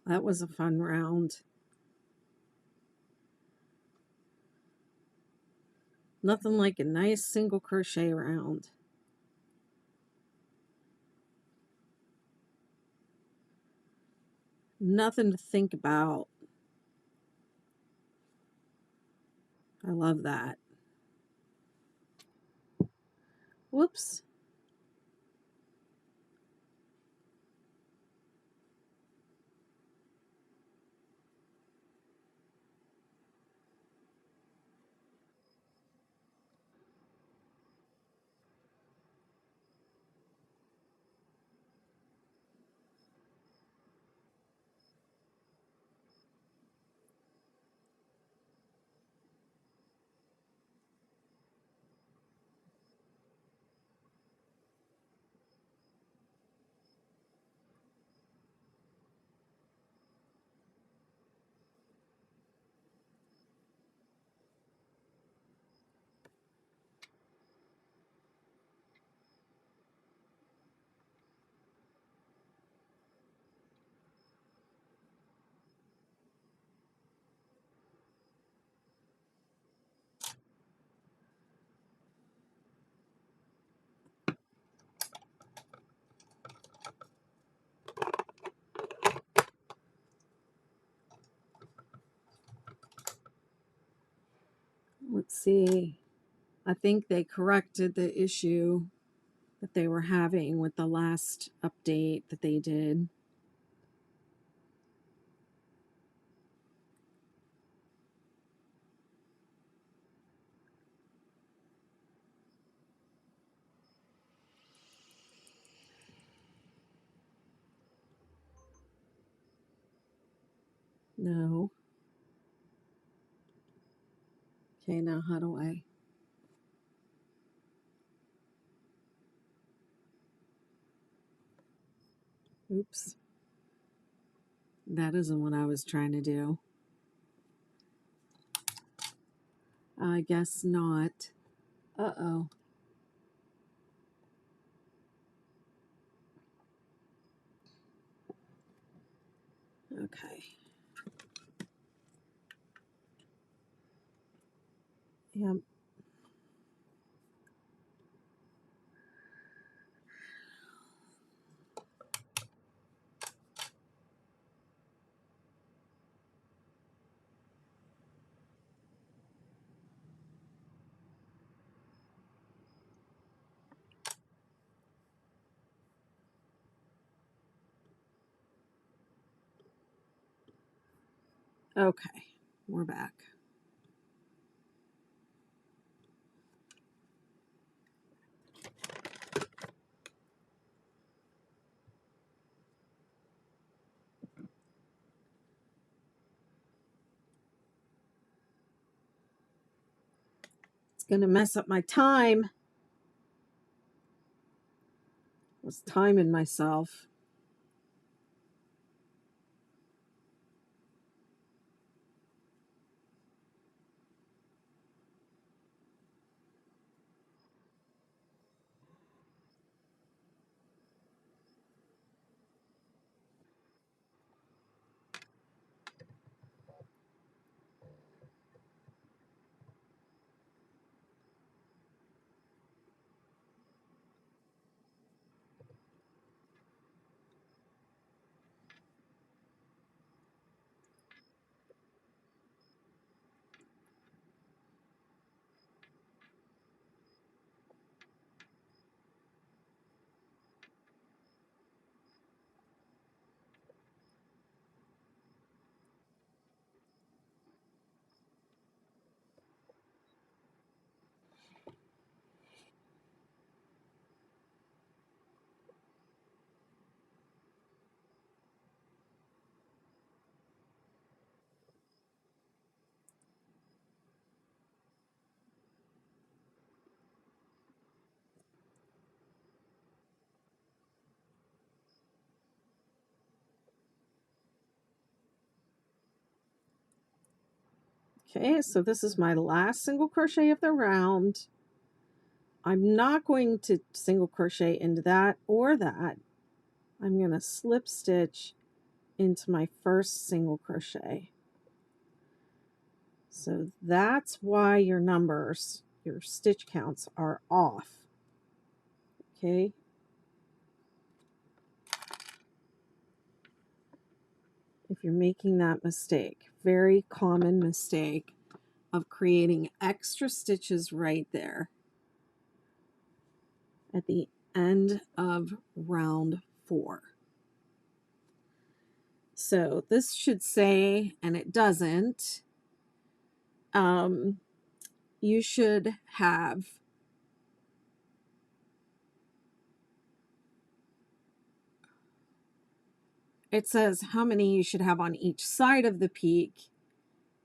That was a fun round. Nothing like a nice single crochet round. Nothing to think about. I love that. Whoops. Let's see. I think they corrected the issue that they were having with the last update that they did. No. Okay, now how do I? Oops. That isn't what I was trying to do. I guess not. Uh-oh. Okay. Yep. Okay. We're back. going to mess up my time. I was timing myself. Okay, so this is my last single crochet of the round. I'm not going to single crochet into that or that. I'm going to slip stitch into my first single crochet. So that's why your numbers, your stitch counts are off. Okay. If you're making that mistake, very common mistake of creating extra stitches right there at the end of round 4. So this should say, and it doesn't, you should have it says how many you should have on each side of the peak,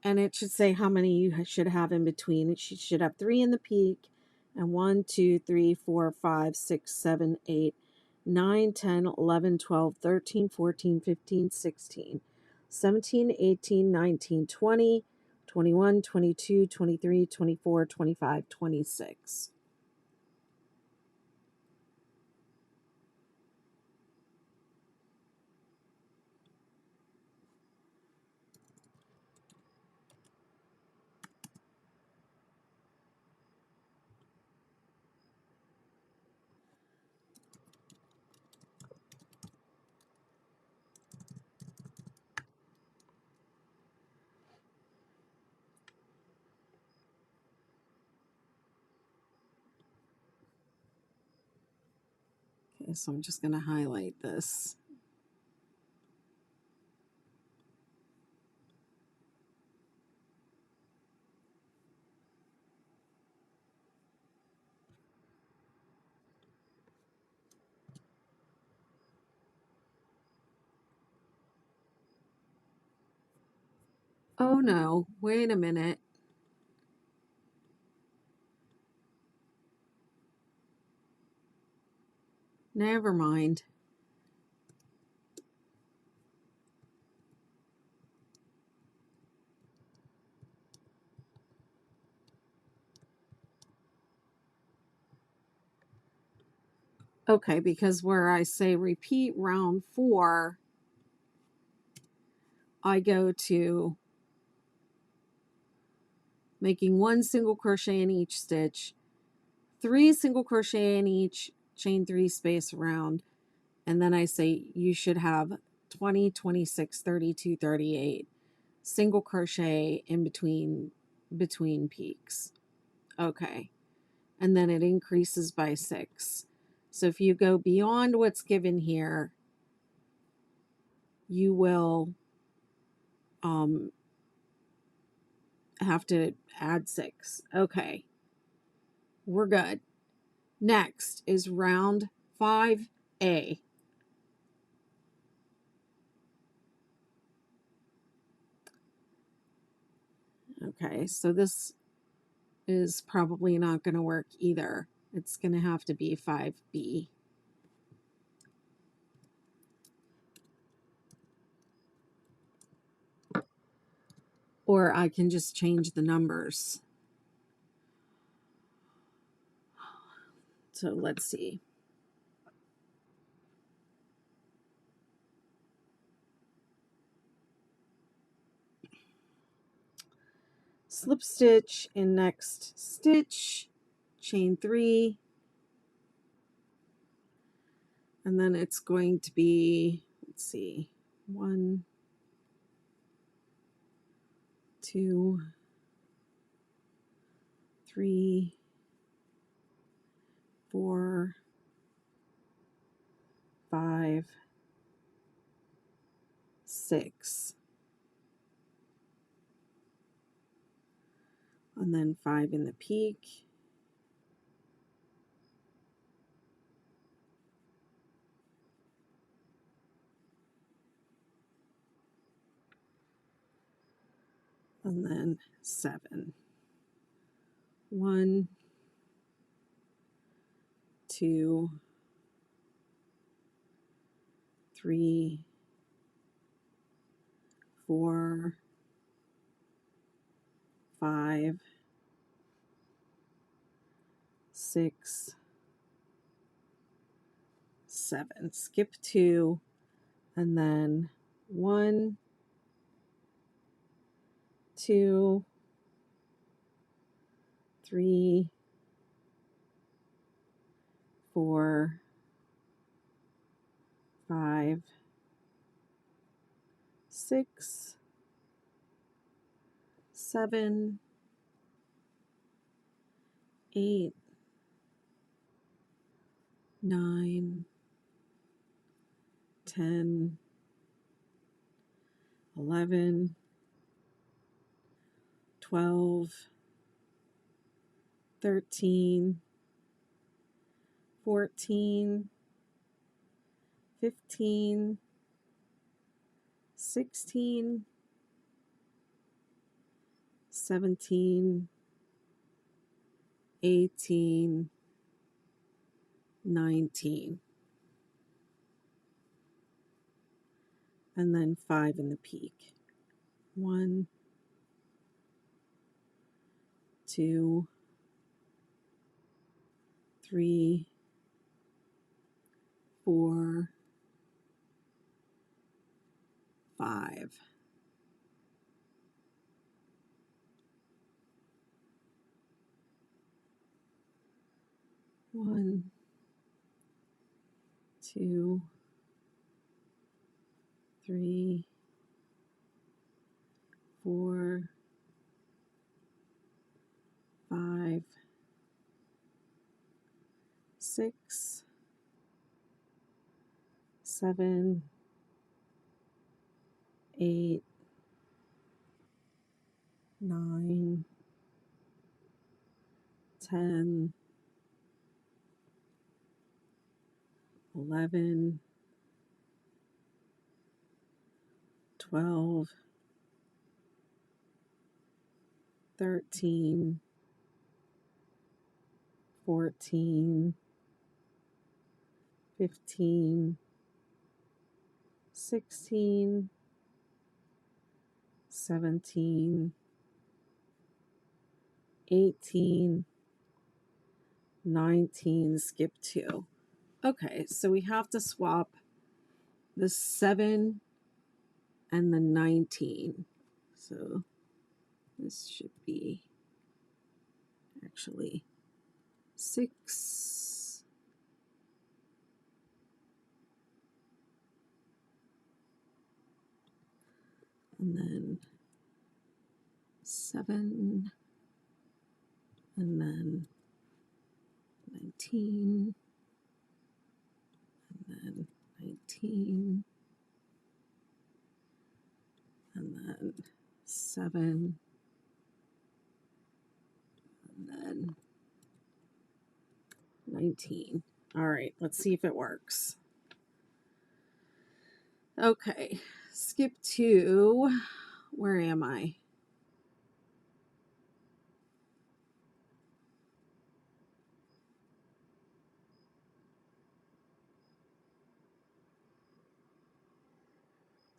and it should say how many you should have in between. It should have 3 in the peak, and 1, 2, 3, 4, 5, 6, 7, 8, 9, 10, 11, 12, 13, 14, 15, 16, 17, 18, 19, 20, 21, 22, 23, 24, 25, 26. Okay, so I'm just going to highlight this. Oh no, wait a minute. Never mind. Okay, because where I say repeat round 4, I go to making 1 single crochet in each stitch, 3 single crochet in each, chain 3 space around, and then I say you should have 20, 26, 32, 38 single crochet in between peaks. Okay. And then it increases by 6. So if you go beyond what's given here, you will have to add 6. Okay. We're good. Next is round 5A. Okay, so this is probably not going to work either. It's going to have to be 5B. Or I can just change the numbers. So let's see. Slip stitch in next stitch, chain 3, and then it's going to be, let's see, 1, 2, 3, 4, 5, 6, and then 5 in the peak, and then 7. 1, 2, 3, 4, 5, 6, 7. Skip 2, and then 1, 2, 3, 4, 5, 6, 7, 8, 9, 10, 11, 12, 13, 14, 15, 16, 17, 18, 19, and then 5 in the peak. 1, 2, 3, 4, 5. 1, 2, 3, 4, 5, 6, 7, 8, 9, 10, 11, 12, 13, 14, 15, 16, 17, 18, 19, skip 2. Okay, so we have to swap the 7 and the 19. So this should be actually 6, and then 7, and then 19, and then 19, and then 7, and then 19. All right, let's see if it works. Okay, skip 2. Where am I?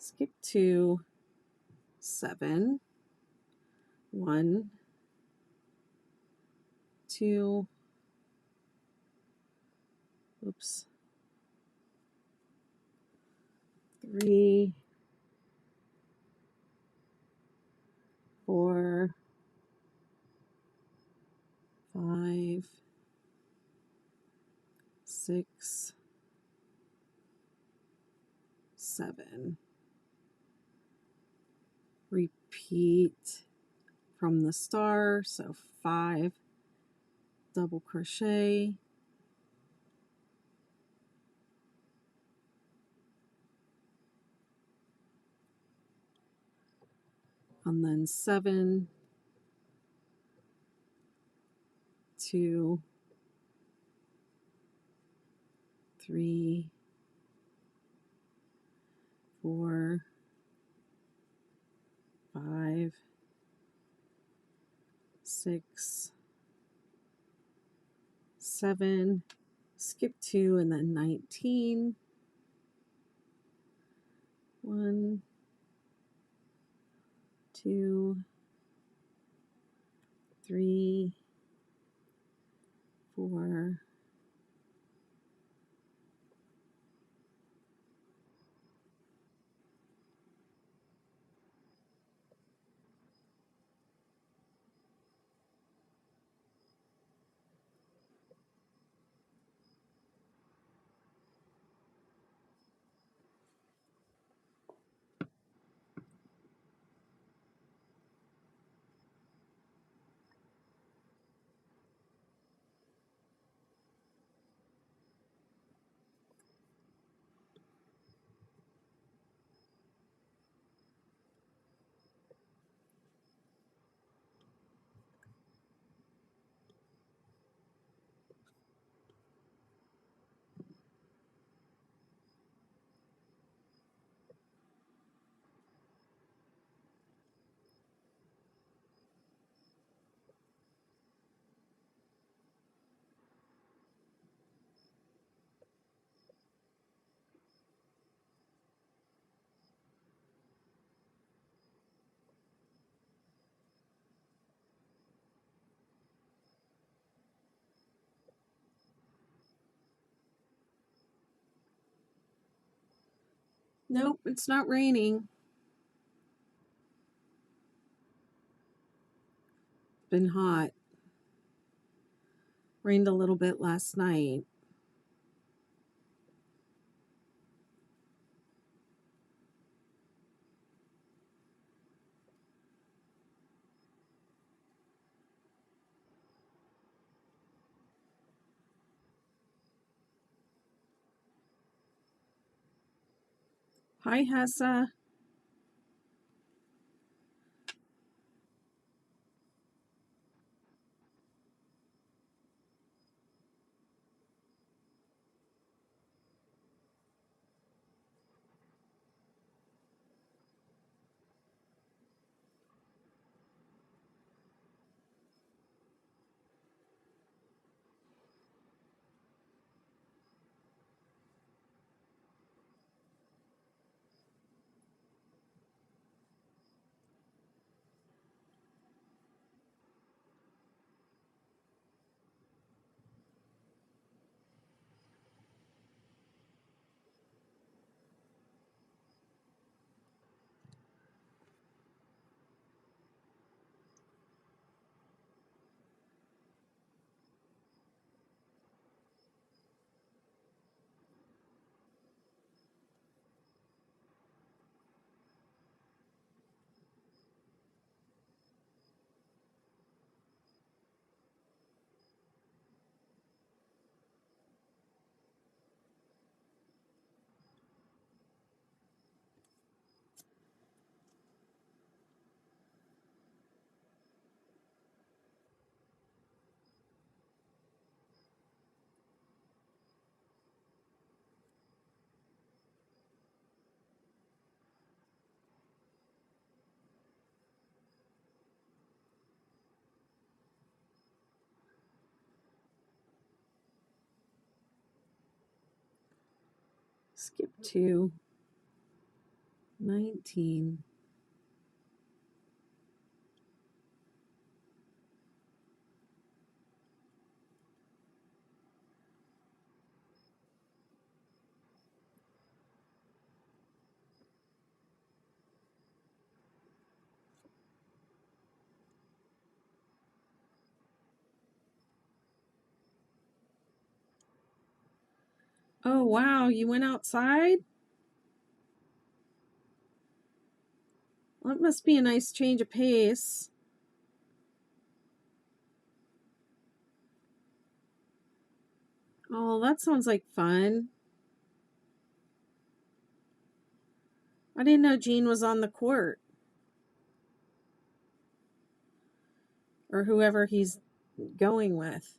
skip to 7, 1, 2, oops, 3, 4, 5, 6, 7. Repeat from the star, so 5 double crochet, and then 7, 2, 3, 4, 5, 6, 7, skip 2, and then 19, 1, 2, 3, 4, nope, it's not raining. Been hot. Rained a little bit last night. Hi, Hessa. Skip 2. 19. Oh, wow. You went outside? Well, it must be a nice change of pace. Oh, that sounds like fun. I didn't know Gene was on the court. Or whoever he's going with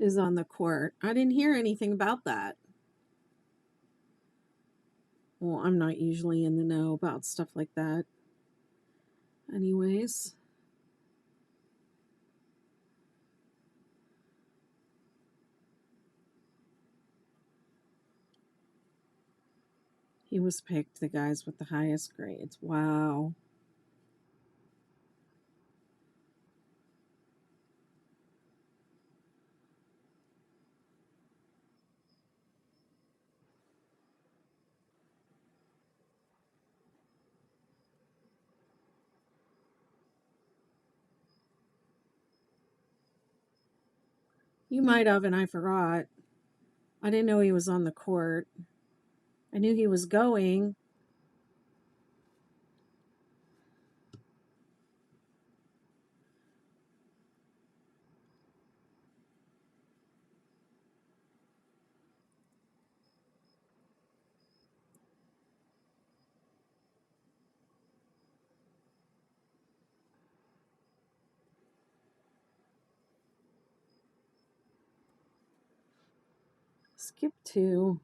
is on the court. I didn't hear anything about that. Well, I'm not usually in the know about stuff like that. Anyways. He was picked the guys with the highest grades. Wow. You might have, and I forgot. I didn't know he was on the court. I knew he was going. Skip 2.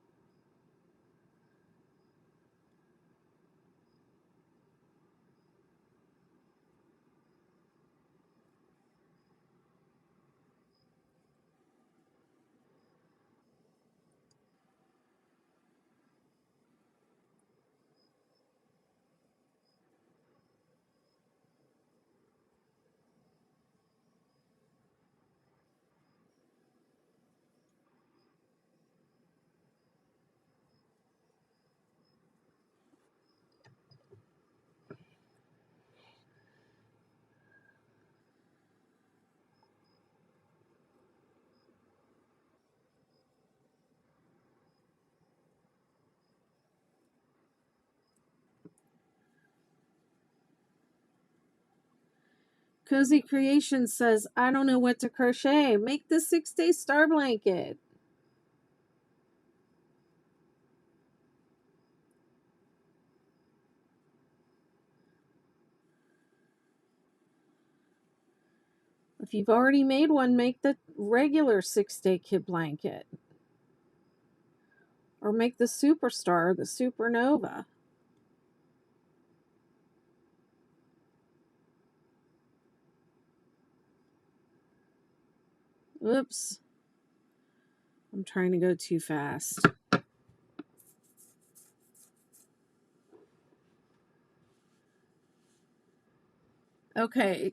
Cozy Creation says, I don't know what to crochet. Make the 6-day star blanket. If you've already made one, make the regular 6-day kid blanket. Or make the Superstar, the Supernova. Oops. I'm trying to go too fast. Okay,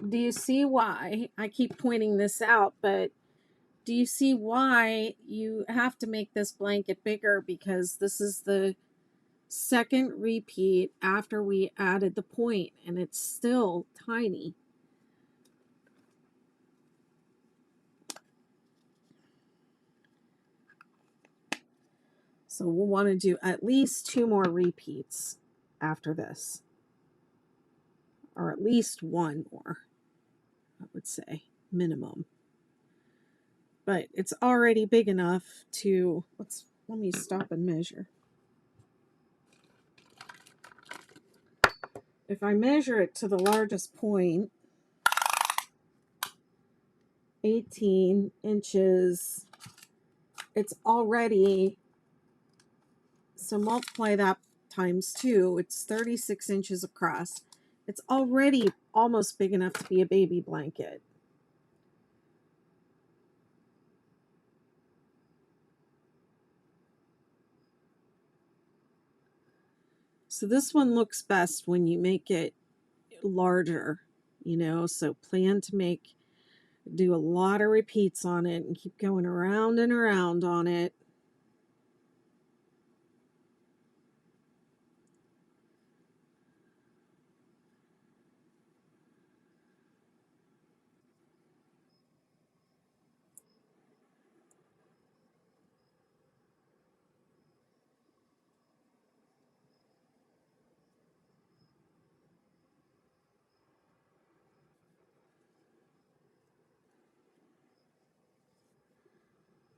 do you see why? I keep pointing this out, but do you see why you have to make this blanket bigger? Because this is the second repeat after we added the point, and it's still tiny. So we'll want to do at least 2 more repeats after this. Or at least 1 more, I would say, minimum. But it's already big enough to, let me stop and measure. If I measure it to the largest point, 18 inches, it's already, so multiply that times 2, it's 36 inches across. It's already almost big enough to be a baby blanket. So this one looks best when you make it larger, you know, so plan to do a lot of repeats on it and keep going around and around on it.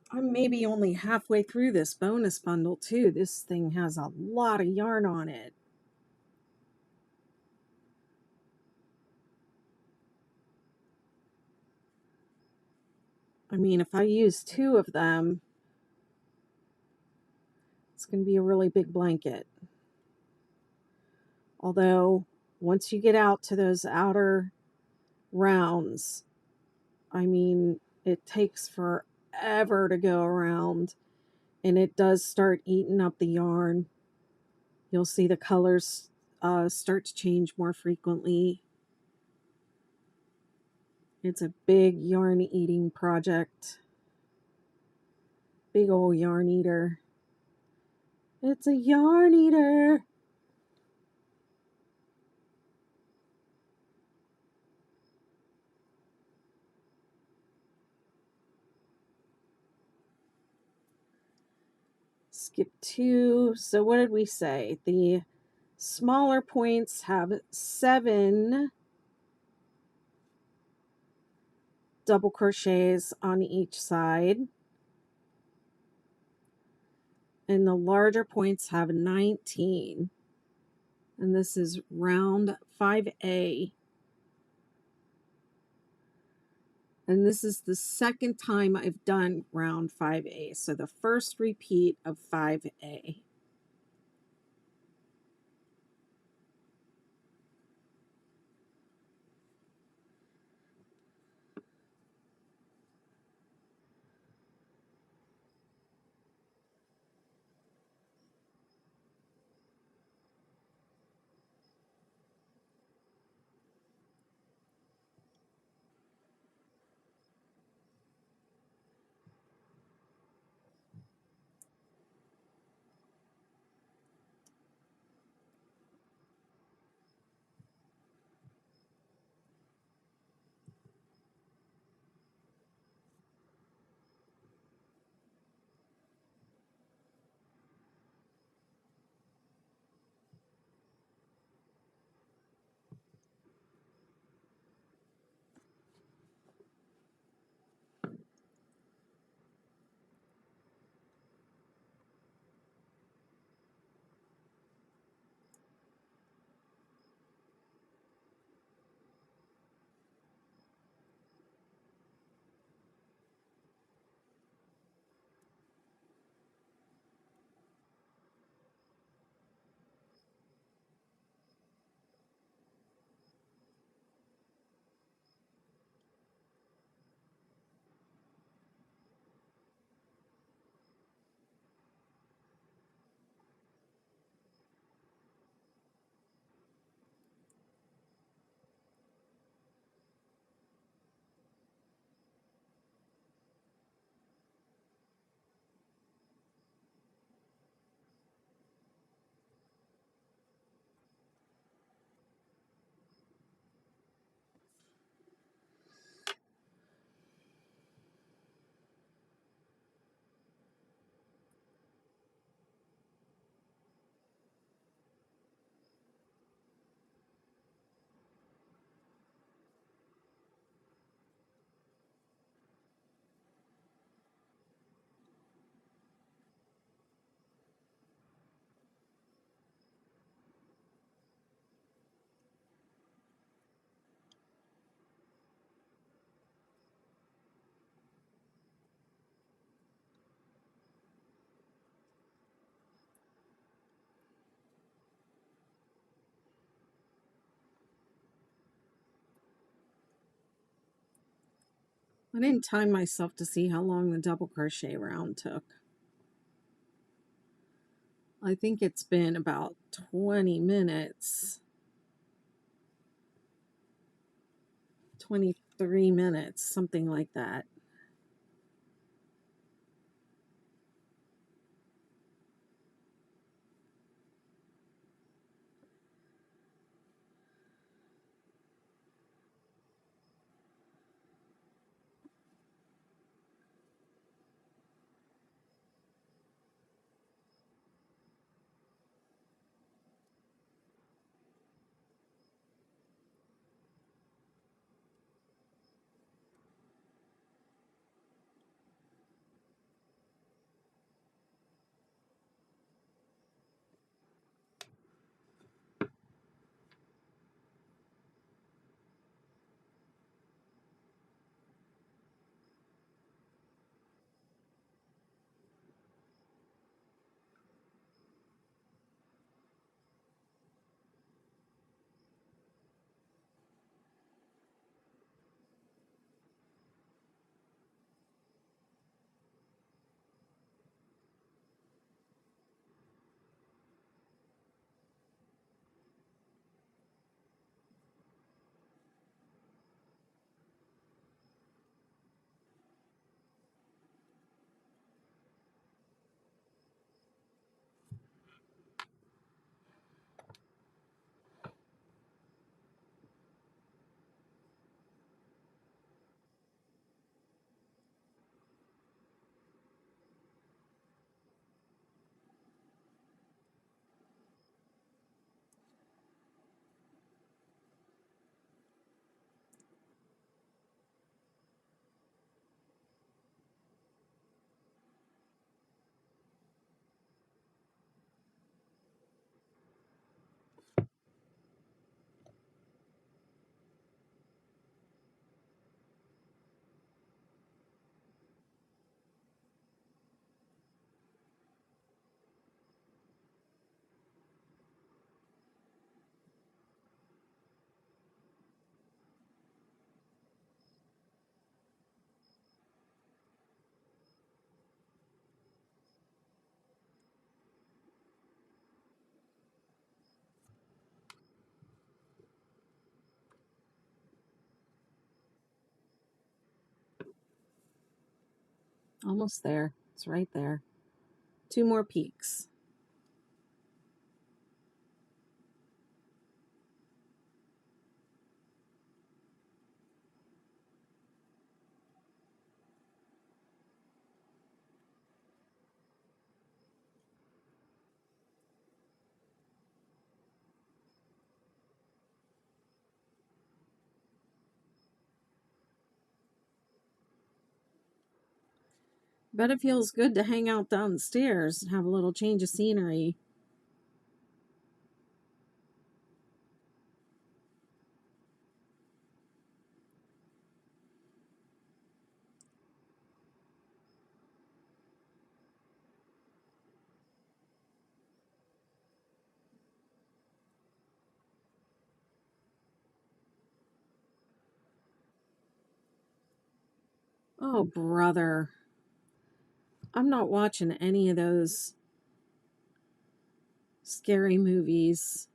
I'm maybe only halfway through this bonus bundle too. This thing has a lot of yarn on it. I mean, if I use 2 of them, it's going to be a really big blanket. Although, once you get out to those outer rounds, I mean, it takes forever to go around, and it does start eating up the yarn. You'll see the colors start to change more frequently. It's a big yarn eating project. Big old yarn eater. It's a yarn eater. Skip 2. So what did we say? The smaller points have 7 double crochets on each side. And the larger points have 19. And this is round 5A. And this is the second time I've done round 5A. So the first repeat of 5A. I didn't time myself to see how long the double crochet round took. I think it's been about 20 minutes, 23 minutes, something like that. Almost there. It's right there. 2 more peaks. Bet it feels good to hang out downstairs and have a little change of scenery. Oh, brother. I'm not watching any of those scary movies.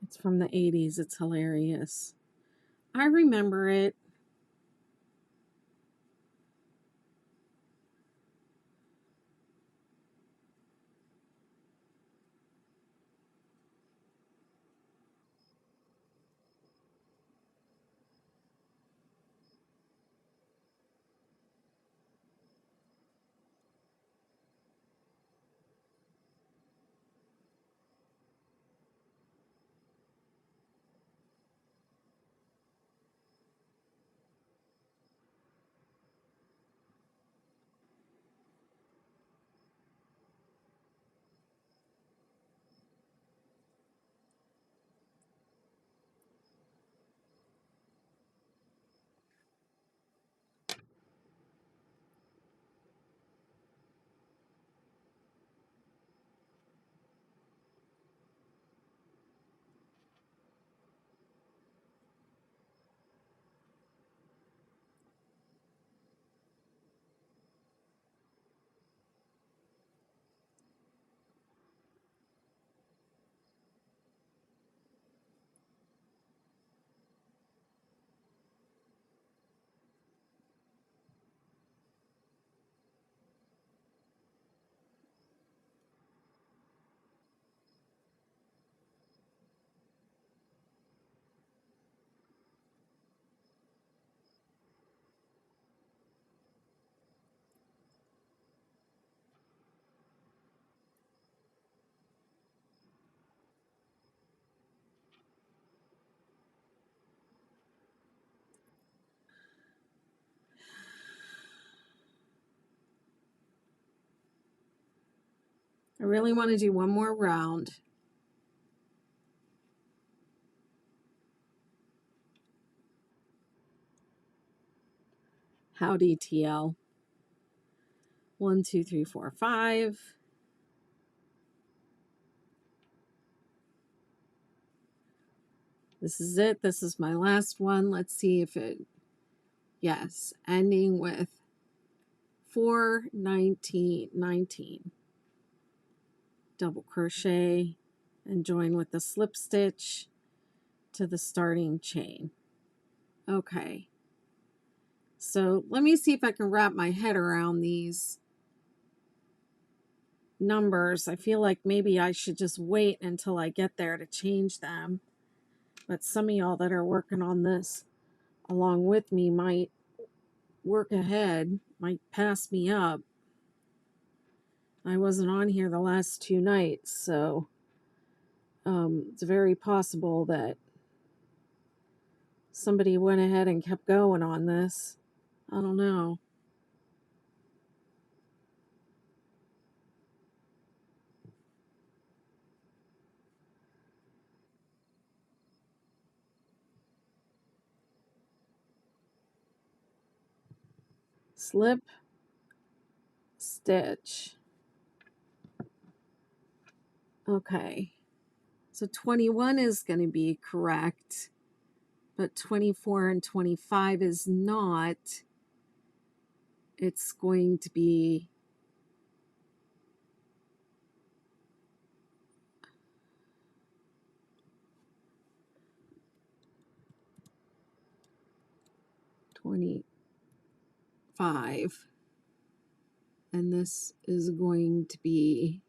It's from the 80s. It's hilarious. I remember it. I really want to do one more round. Howdy, TL. 1, 2, 3, 4, 5. This is it. This is my last one. Let's see if it, yes, ending with 4, 19, 19. Double crochet and join with the slip stitch to the starting chain. Okay. So let me see if I can wrap my head around these numbers. I feel like maybe I should just wait until I get there to change them. But some of y'all that are working on this along with me might work ahead, might pass me up. I wasn't on here the last 2 nights, so it's very possible that somebody went ahead and kept going on this. I don't know. Slip, stitch. Okay. So 21 is going to be correct, but 24 and 25 is not. It's going to be $25, and this is going to be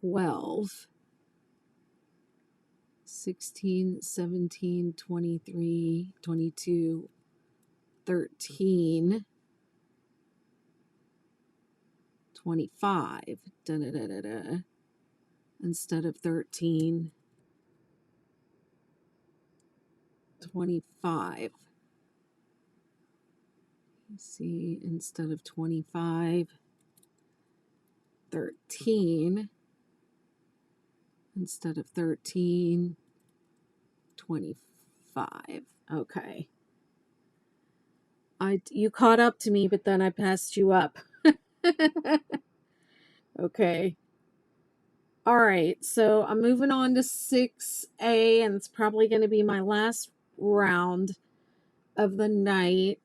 $12, 16, 17, 23, 22, 13, 25, da, da, da, da, da, instead of 13, 25. See, instead of 25, 13, instead of 13, 25. Okay. You caught up to me, but then I passed you up. Okay. All right, so I'm moving on to 6A, and it's probably going to be my last round of the night.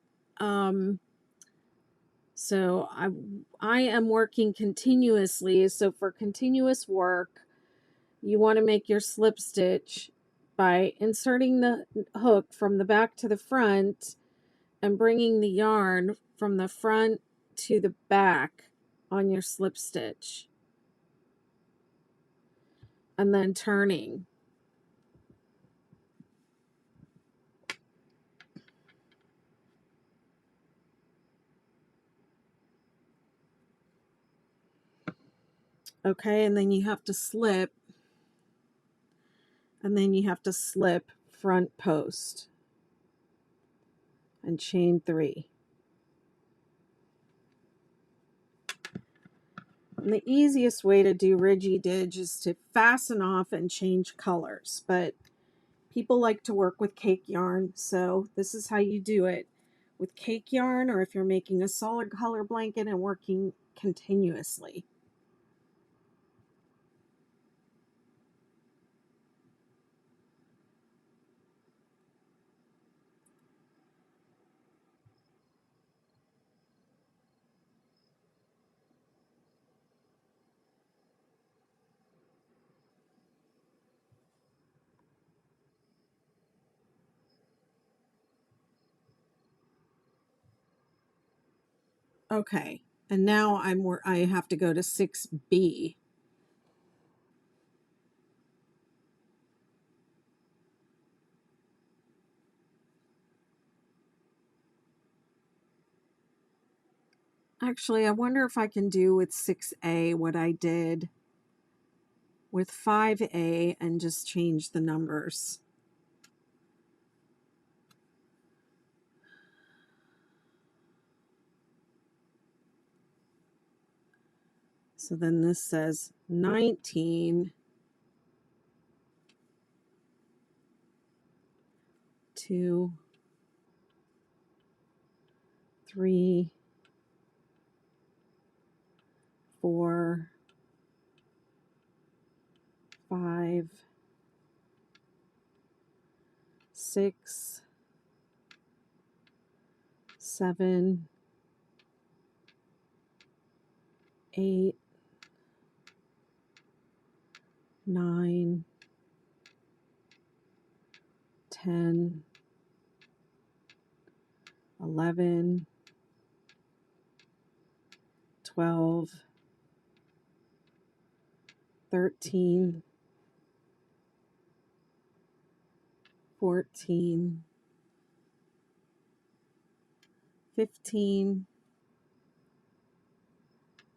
So I am working continuously. So for continuous work, you want to make your slip stitch by inserting the hook from the back to the front and bringing the yarn from the front to the back on your slip stitch, and then turning. Okay, and then you have to slip, and then you have to slip front post and chain 3. And the easiest way to do Ridgy Didge is to fasten off and change colors, but people like to work with cake yarn, so this is how you do it with cake yarn, or if you're making a solid color blanket and working continuously. Okay, and now I have to go to 6B. Actually, I wonder if I can do with 6A what I did with 5A and just change the numbers. So then this says 19, 2, 3, 4, 5, 6, 7, 8, 9, 10, 11, 12, 13, 14, 15,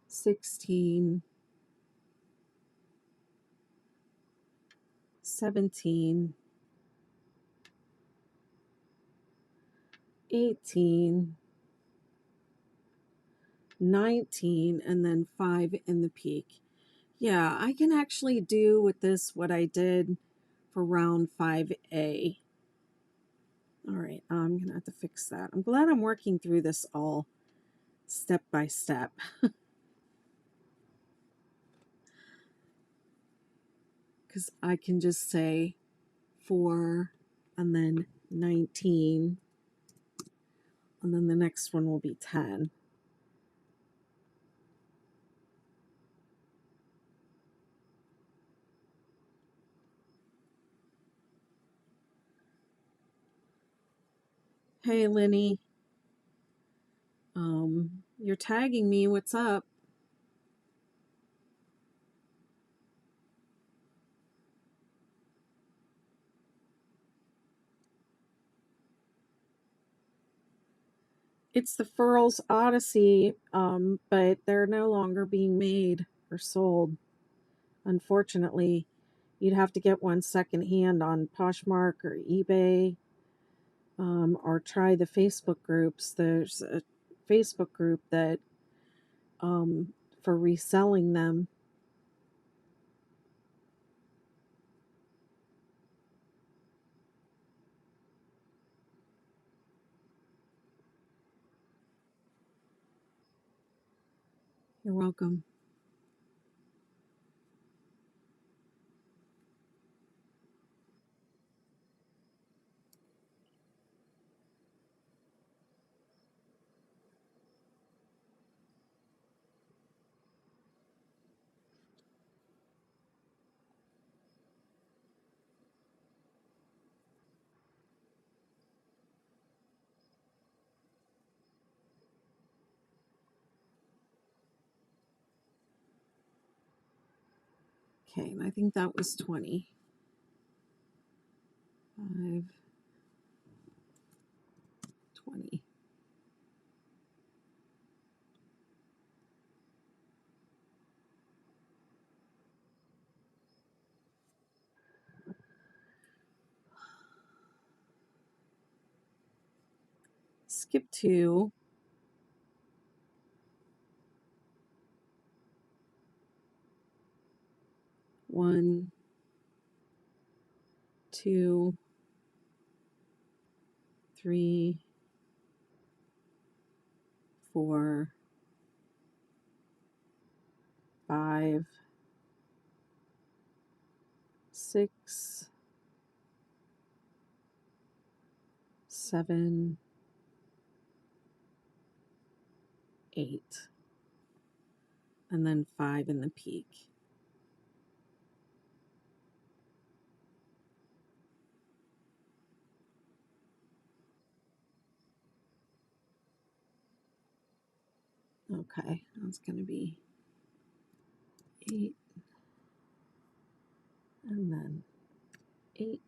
16, 17, 18, 19, and then 5 in the peak. Yeah, I can actually do with this what I did for round 5A. All right, I'm going to have to fix that. I'm glad I'm working through this all step by step. Because I can just say 4 and then 19, and then the next one will be 10. Hey, Lenny. You're tagging me. What's up? It's the Furls Odyssey, but they're no longer being made or sold. Unfortunately, you'd have to get one secondhand on Poshmark or eBay, or try the Facebook groups. There's a Facebook group that for reselling them. You're welcome. Okay, and I think that was 20. 5, 20. Skip 2. 1, 2, 3, 4, 5, 6, 7, 8, and then 5 in the peak. Okay, that's going to be 8, and then 8.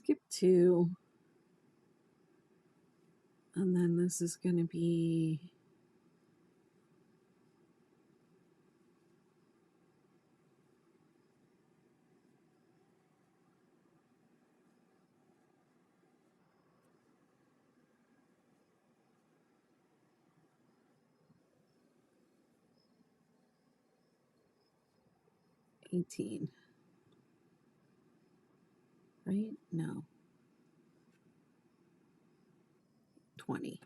skip 2, and then this is going to be 18, right? No, 20.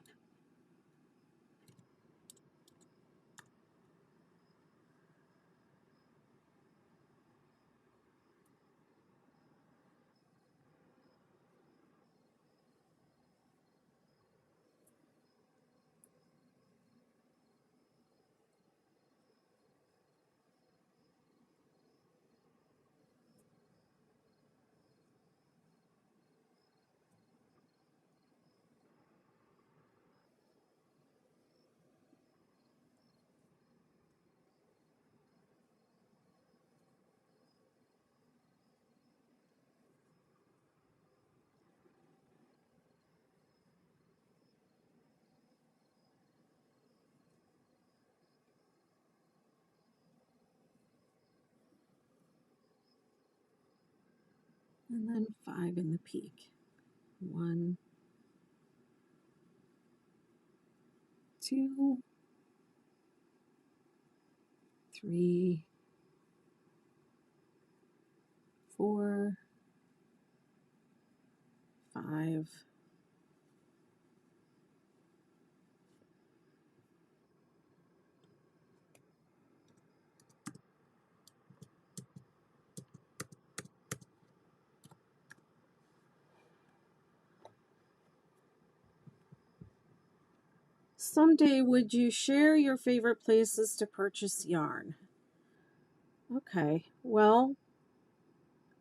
And then 5 in the peak. 1, 2, 3, 4, 5. Someday, would you share your favorite places to purchase yarn? Okay, well,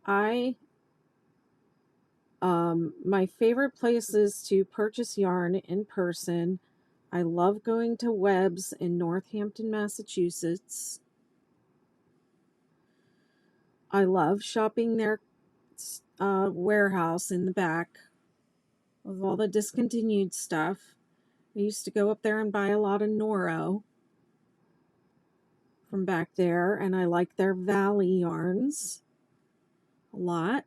my favorite places to purchase yarn in person. I love going to Webb's in Northampton, Massachusetts. I love shopping their warehouse in the back with all the discontinued stuff. I used to go up there and buy a lot of Noro from back there, and I like their Valley yarns a lot.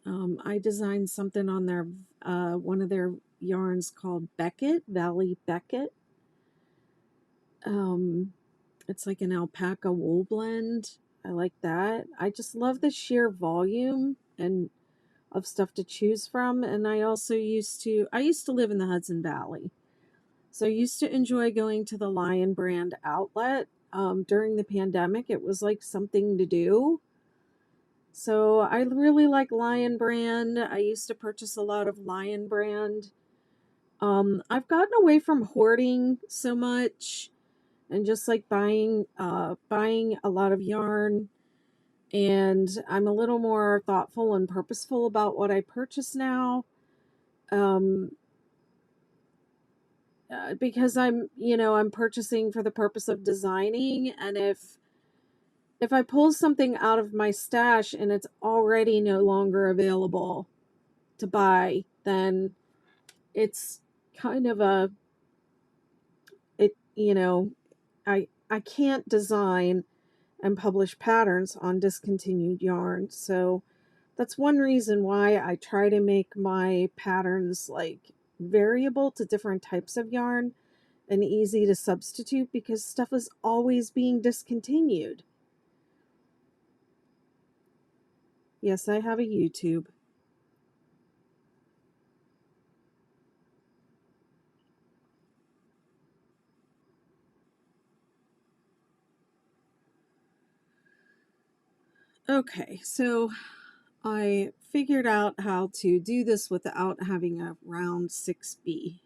I designed something on their one of their yarns called Beckett, Valley Beckett. It's like an alpaca wool blend. I like that. I just love the sheer volume and of stuff to choose from. And I also used to live in the Hudson Valley. So I used to enjoy going to the Lion Brand outlet. During the pandemic, it was like something to do. So I really like Lion Brand. I used to purchase a lot of Lion Brand. I've gotten away from hoarding so much and just like buying a lot of yarn, and I'm a little more thoughtful and purposeful about what I purchase now. Because I'm purchasing for the purpose of designing, and if I pull something out of my stash and it's already no longer available to buy, then it's kind of I can't design and publish patterns on discontinued yarn. So that's one reason why I try to make my patterns like variable to different types of yarn and easy to substitute, because stuff is always being discontinued. Yes, I have a YouTube. Okay, so I figured out how to do this without having a round 6B.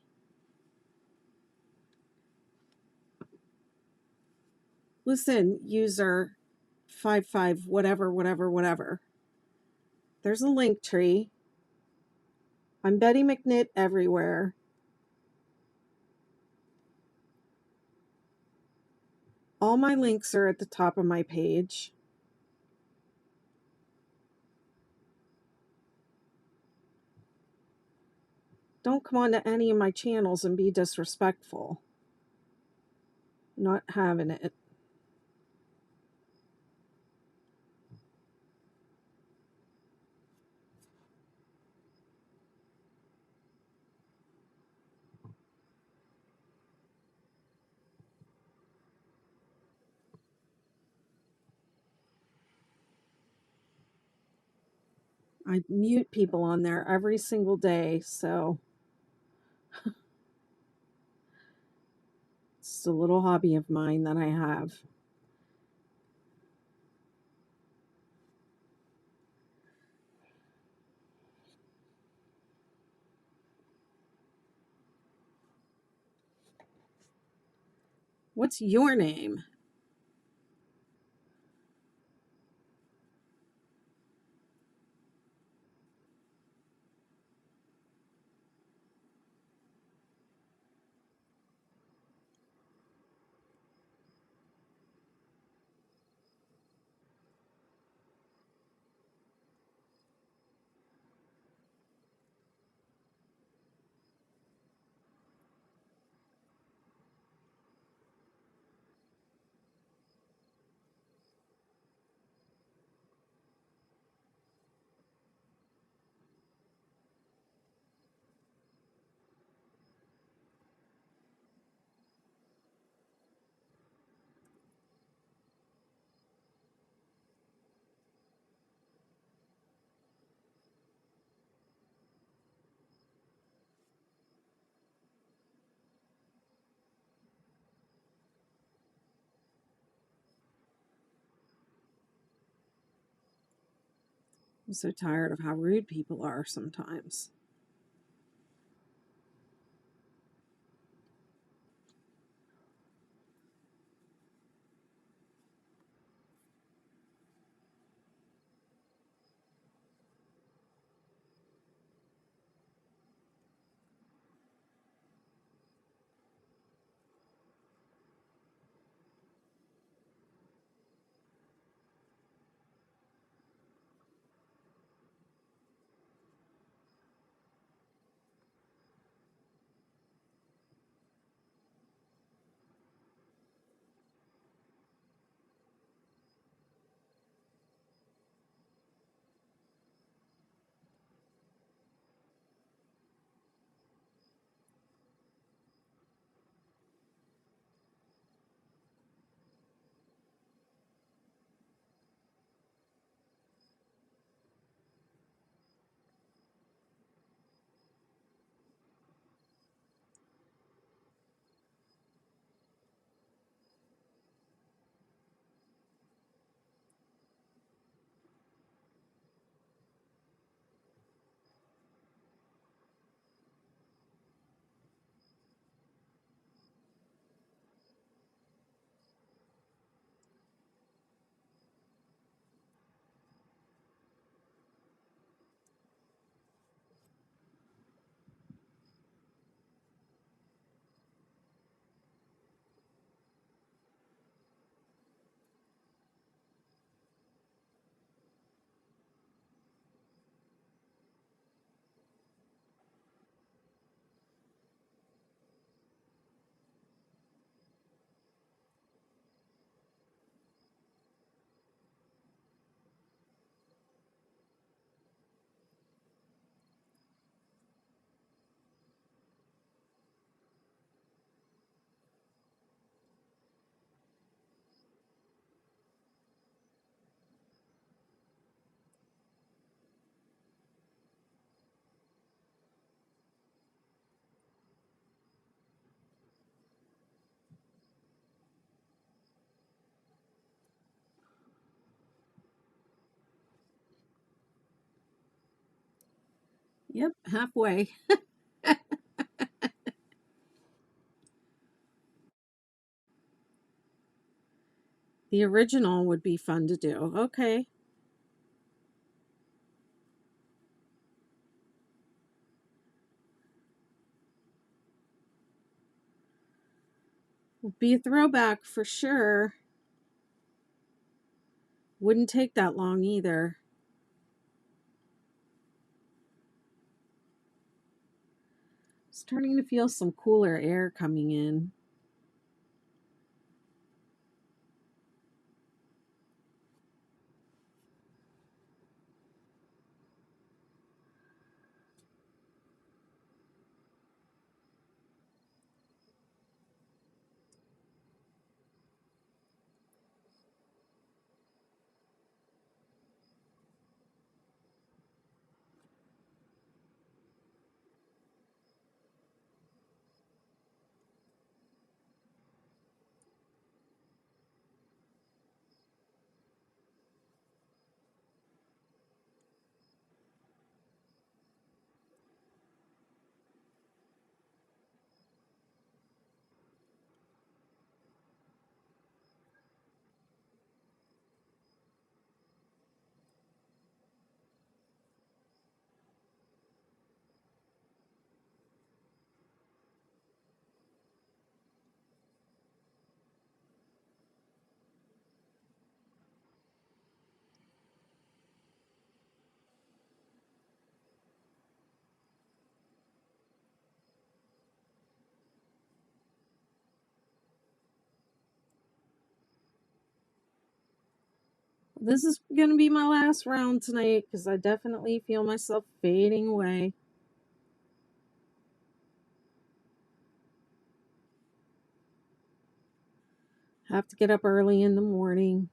Listen, user 55 whatever. There's a link tree. I'm Betty McKnit everywhere. All my links are at the top of my page. Don't come on to any of my channels and be disrespectful. Not having it. I mute people on there every single day, so it's a little hobby of mine that I have. What's your name? I'm so tired of how rude people are sometimes. Yep, halfway. The original would be fun to do. Okay. Would be a throwback for sure. Wouldn't take that long either. Starting to feel some cooler air coming in. This is going to be my last round tonight because I definitely feel myself fading away. Have to get up early in the morning.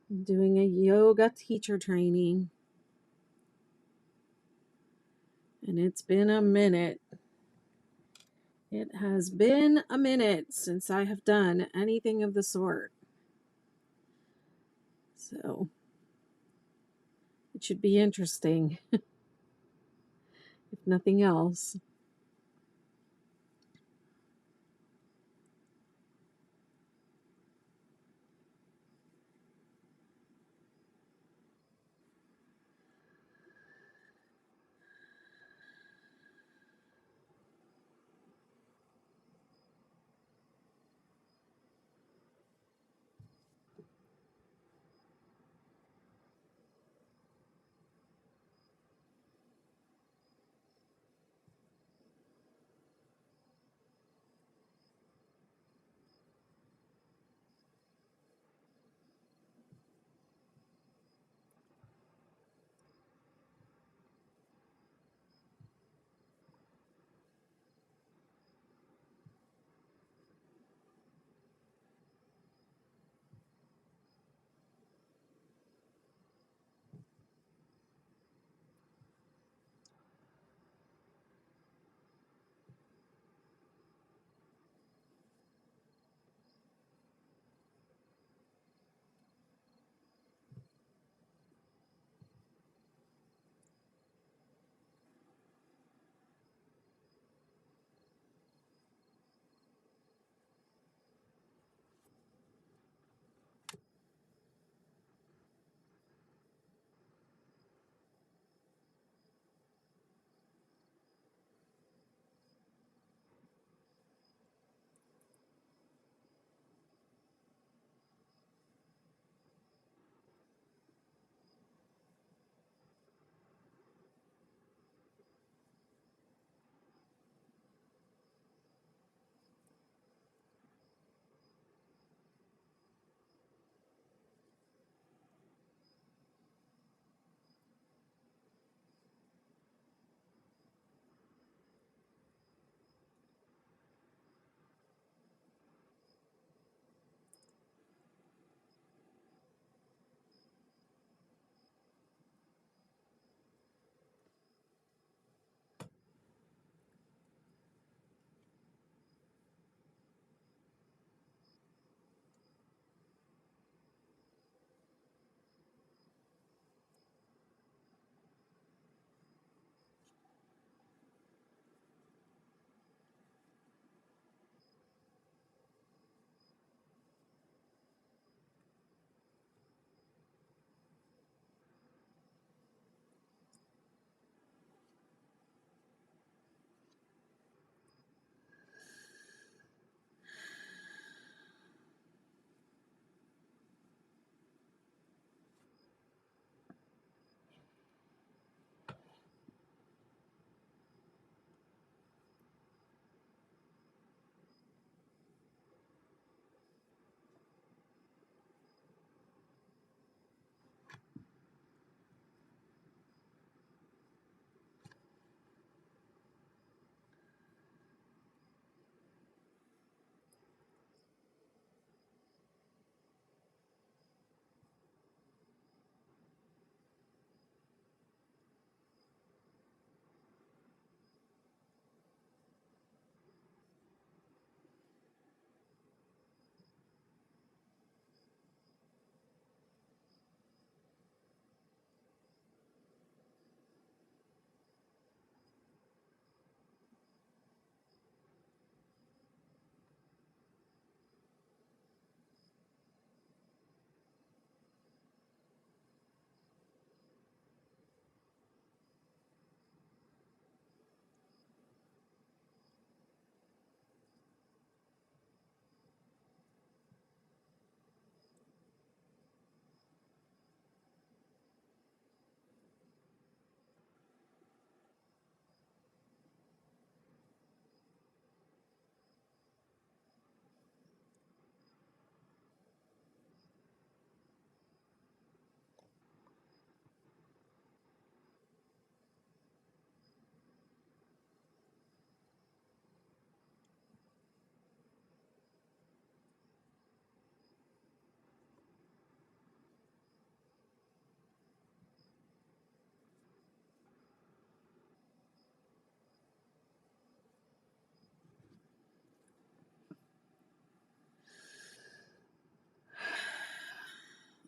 I'm doing a yoga teacher training. And it's been a minute. It has been a minute since I have done anything of the sort. So it should be interesting, if nothing else.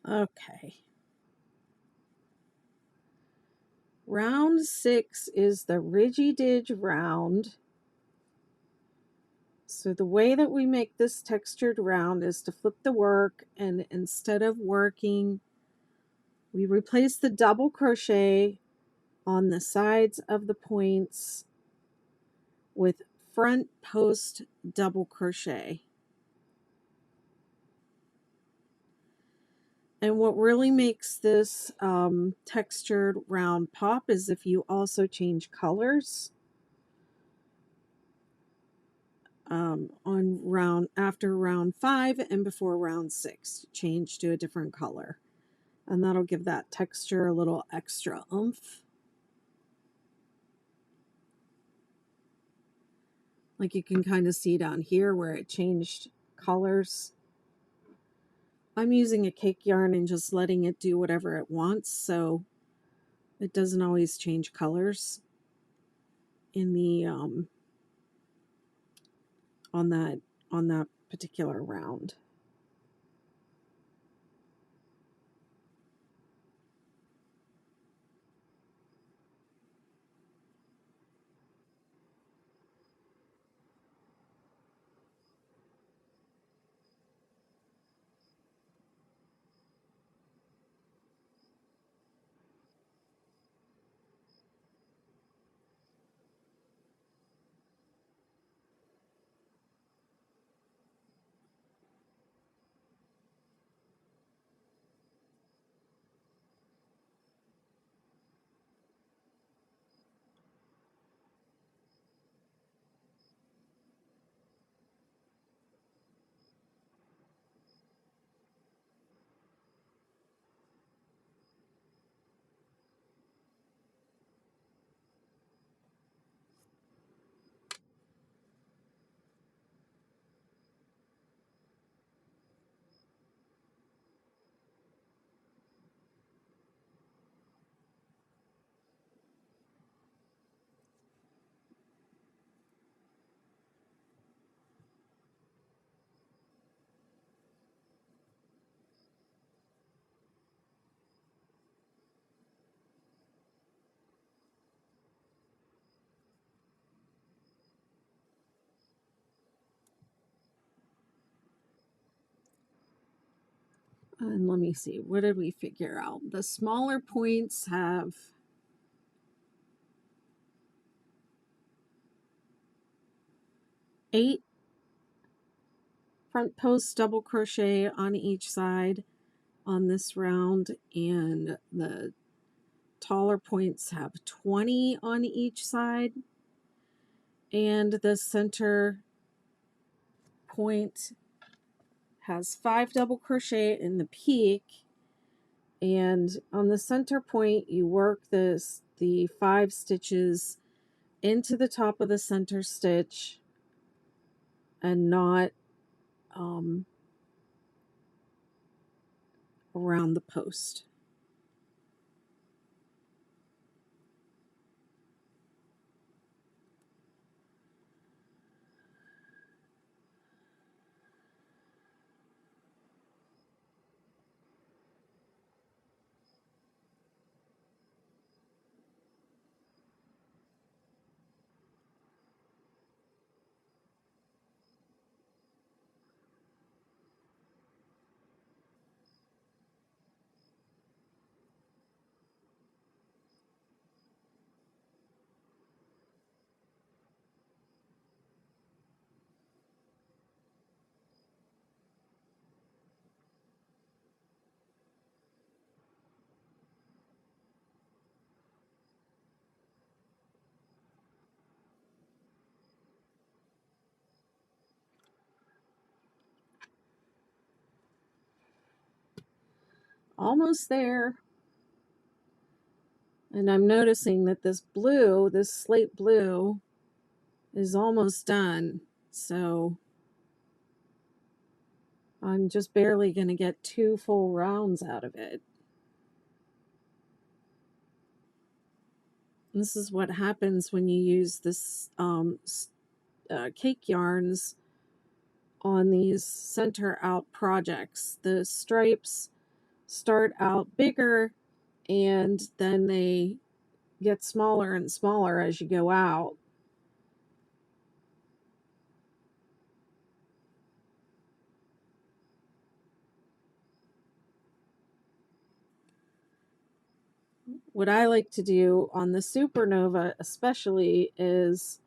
Okay. Round 6 is the Ridgy Didge round. So the way that we make this textured round is to flip the work, and instead of working, we replace the double crochet on the sides of the points with front post double crochet. And what really makes this textured round pop is if you also change colors on after round 5 and before round 6. Change to a different color. And that'll give that texture a little extra oomph. Like you can kind of see down here where it changed colors. I'm using a cake yarn and just letting it do whatever it wants, so it doesn't always change colors in the on that particular round. And let me see, what did we figure out? The smaller points have 8 front post double crochet on each side on this round, and the taller points have 20 on each side, and the center point has 5 double crochet in the peak, and on the center point you work the 5 stitches into the top of the center stitch and not around the post. Almost there. And I'm noticing that this blue, this slate blue, is almost done. So I'm just barely going to get 2 full rounds out of it. This is what happens when you use this cake yarns on these center out projects. The stripes start out bigger and then they get smaller and smaller as you go out. What I like to do on the Supernova especially is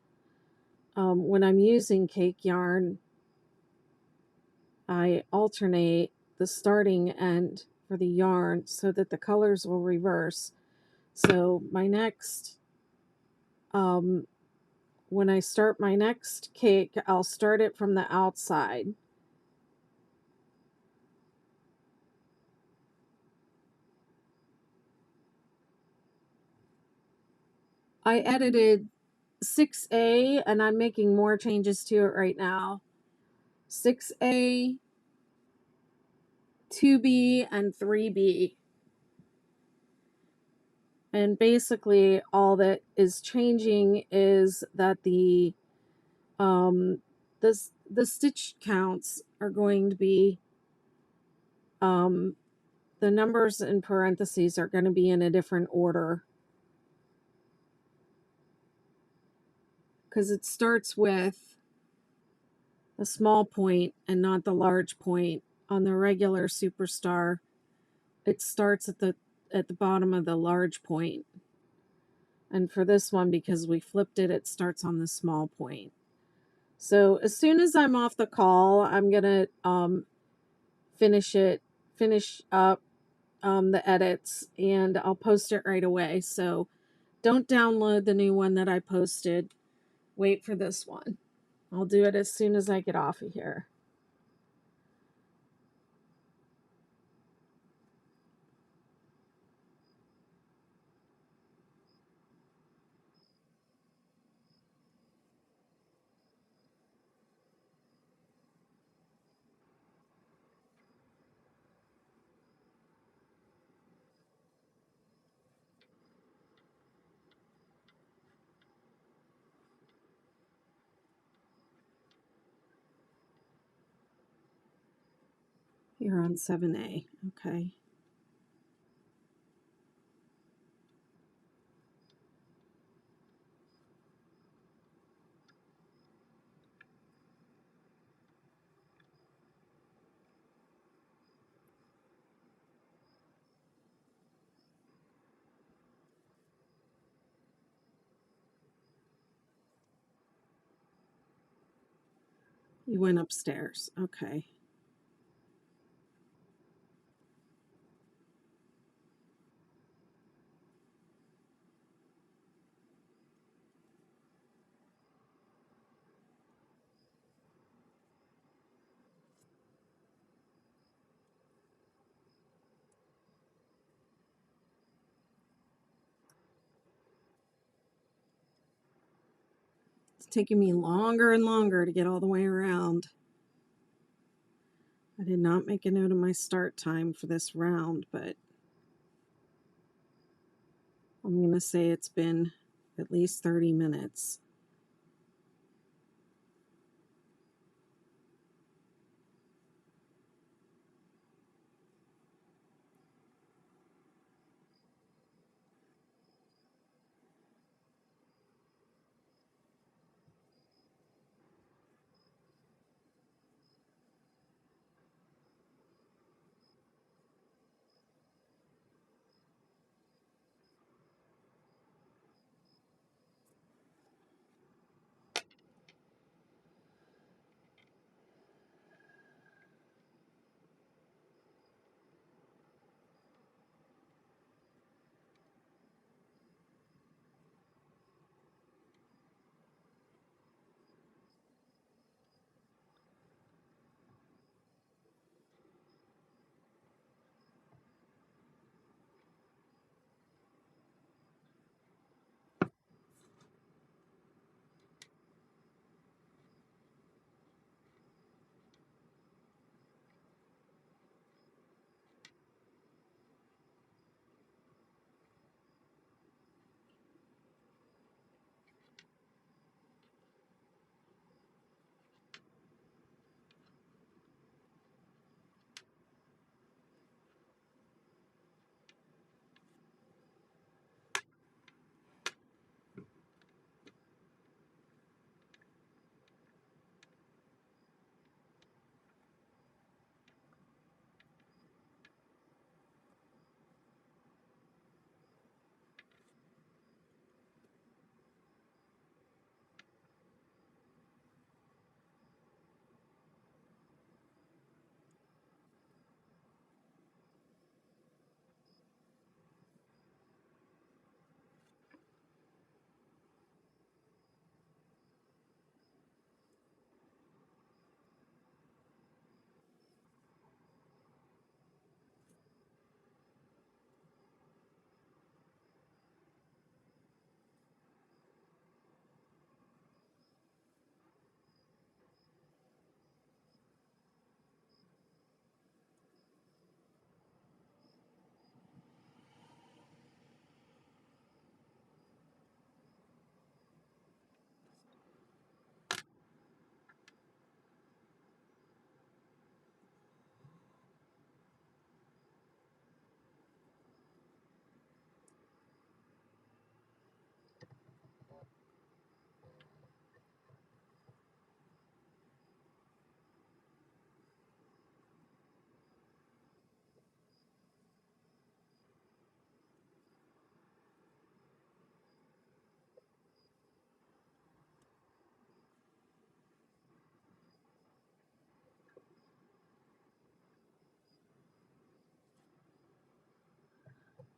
when I'm using cake yarn, I alternate the starting end for the yarn so that the colors will reverse. So my next, when I start my next cake, I'll start it from the outside. I edited 6A and I'm making more changes to it right now. 6A, 2B, and 3B. And basically all that is changing is that the stitch counts are going to be the numbers in parentheses are going to be in a different order because it starts with a small point and not the large point. On the regular Superstar, it starts at the bottom of the large point. And for this one, because we flipped it, it starts on the small point. So as soon as I'm off the call, I'm gonna finish up the edits, and I'll post it right away. So don't download the new one that I posted. Wait for this one. I'll do it as soon as I get off of here. You're on 7A. Okay. You went upstairs. Okay. It's taking me longer and longer to get all the way around. I did not make a note of my start time for this round, but I'm going to say it's been at least 30 minutes.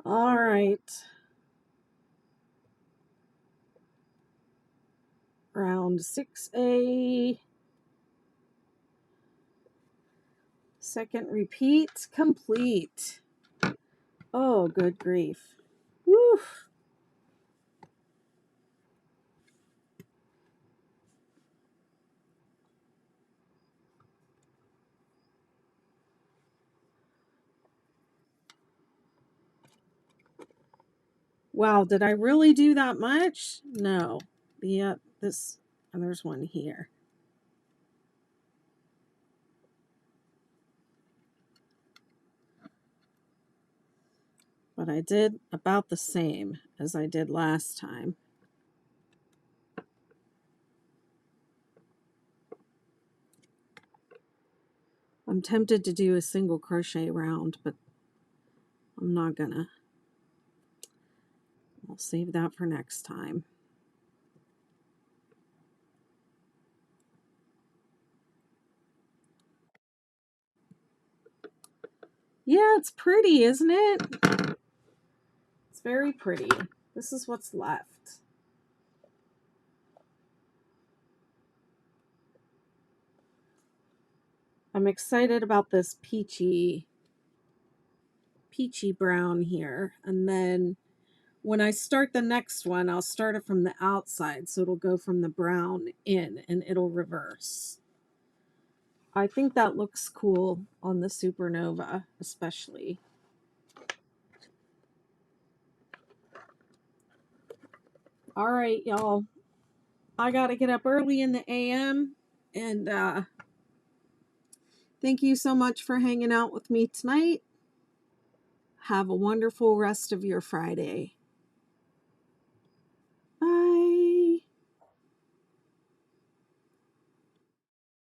All right. Round 6A. Second repeat complete. Oh, good grief. Woo. Wow, did I really do that much? No. Yeah, this, and there's one here. But I did about the same as I did last time. I'm tempted to do a single crochet round, but I'm not gonna. I'll save that for next time. Yeah, it's pretty, isn't it? It's very pretty. This is what's left. I'm excited about this peachy brown here. And then when I start the next one, I'll start it from the outside. So it'll go from the brown in and it'll reverse. I think that looks cool on the Supernova, especially. All right, y'all. I got to get up early in the AM. And thank you so much for hanging out with me tonight. Have a wonderful rest of your Friday.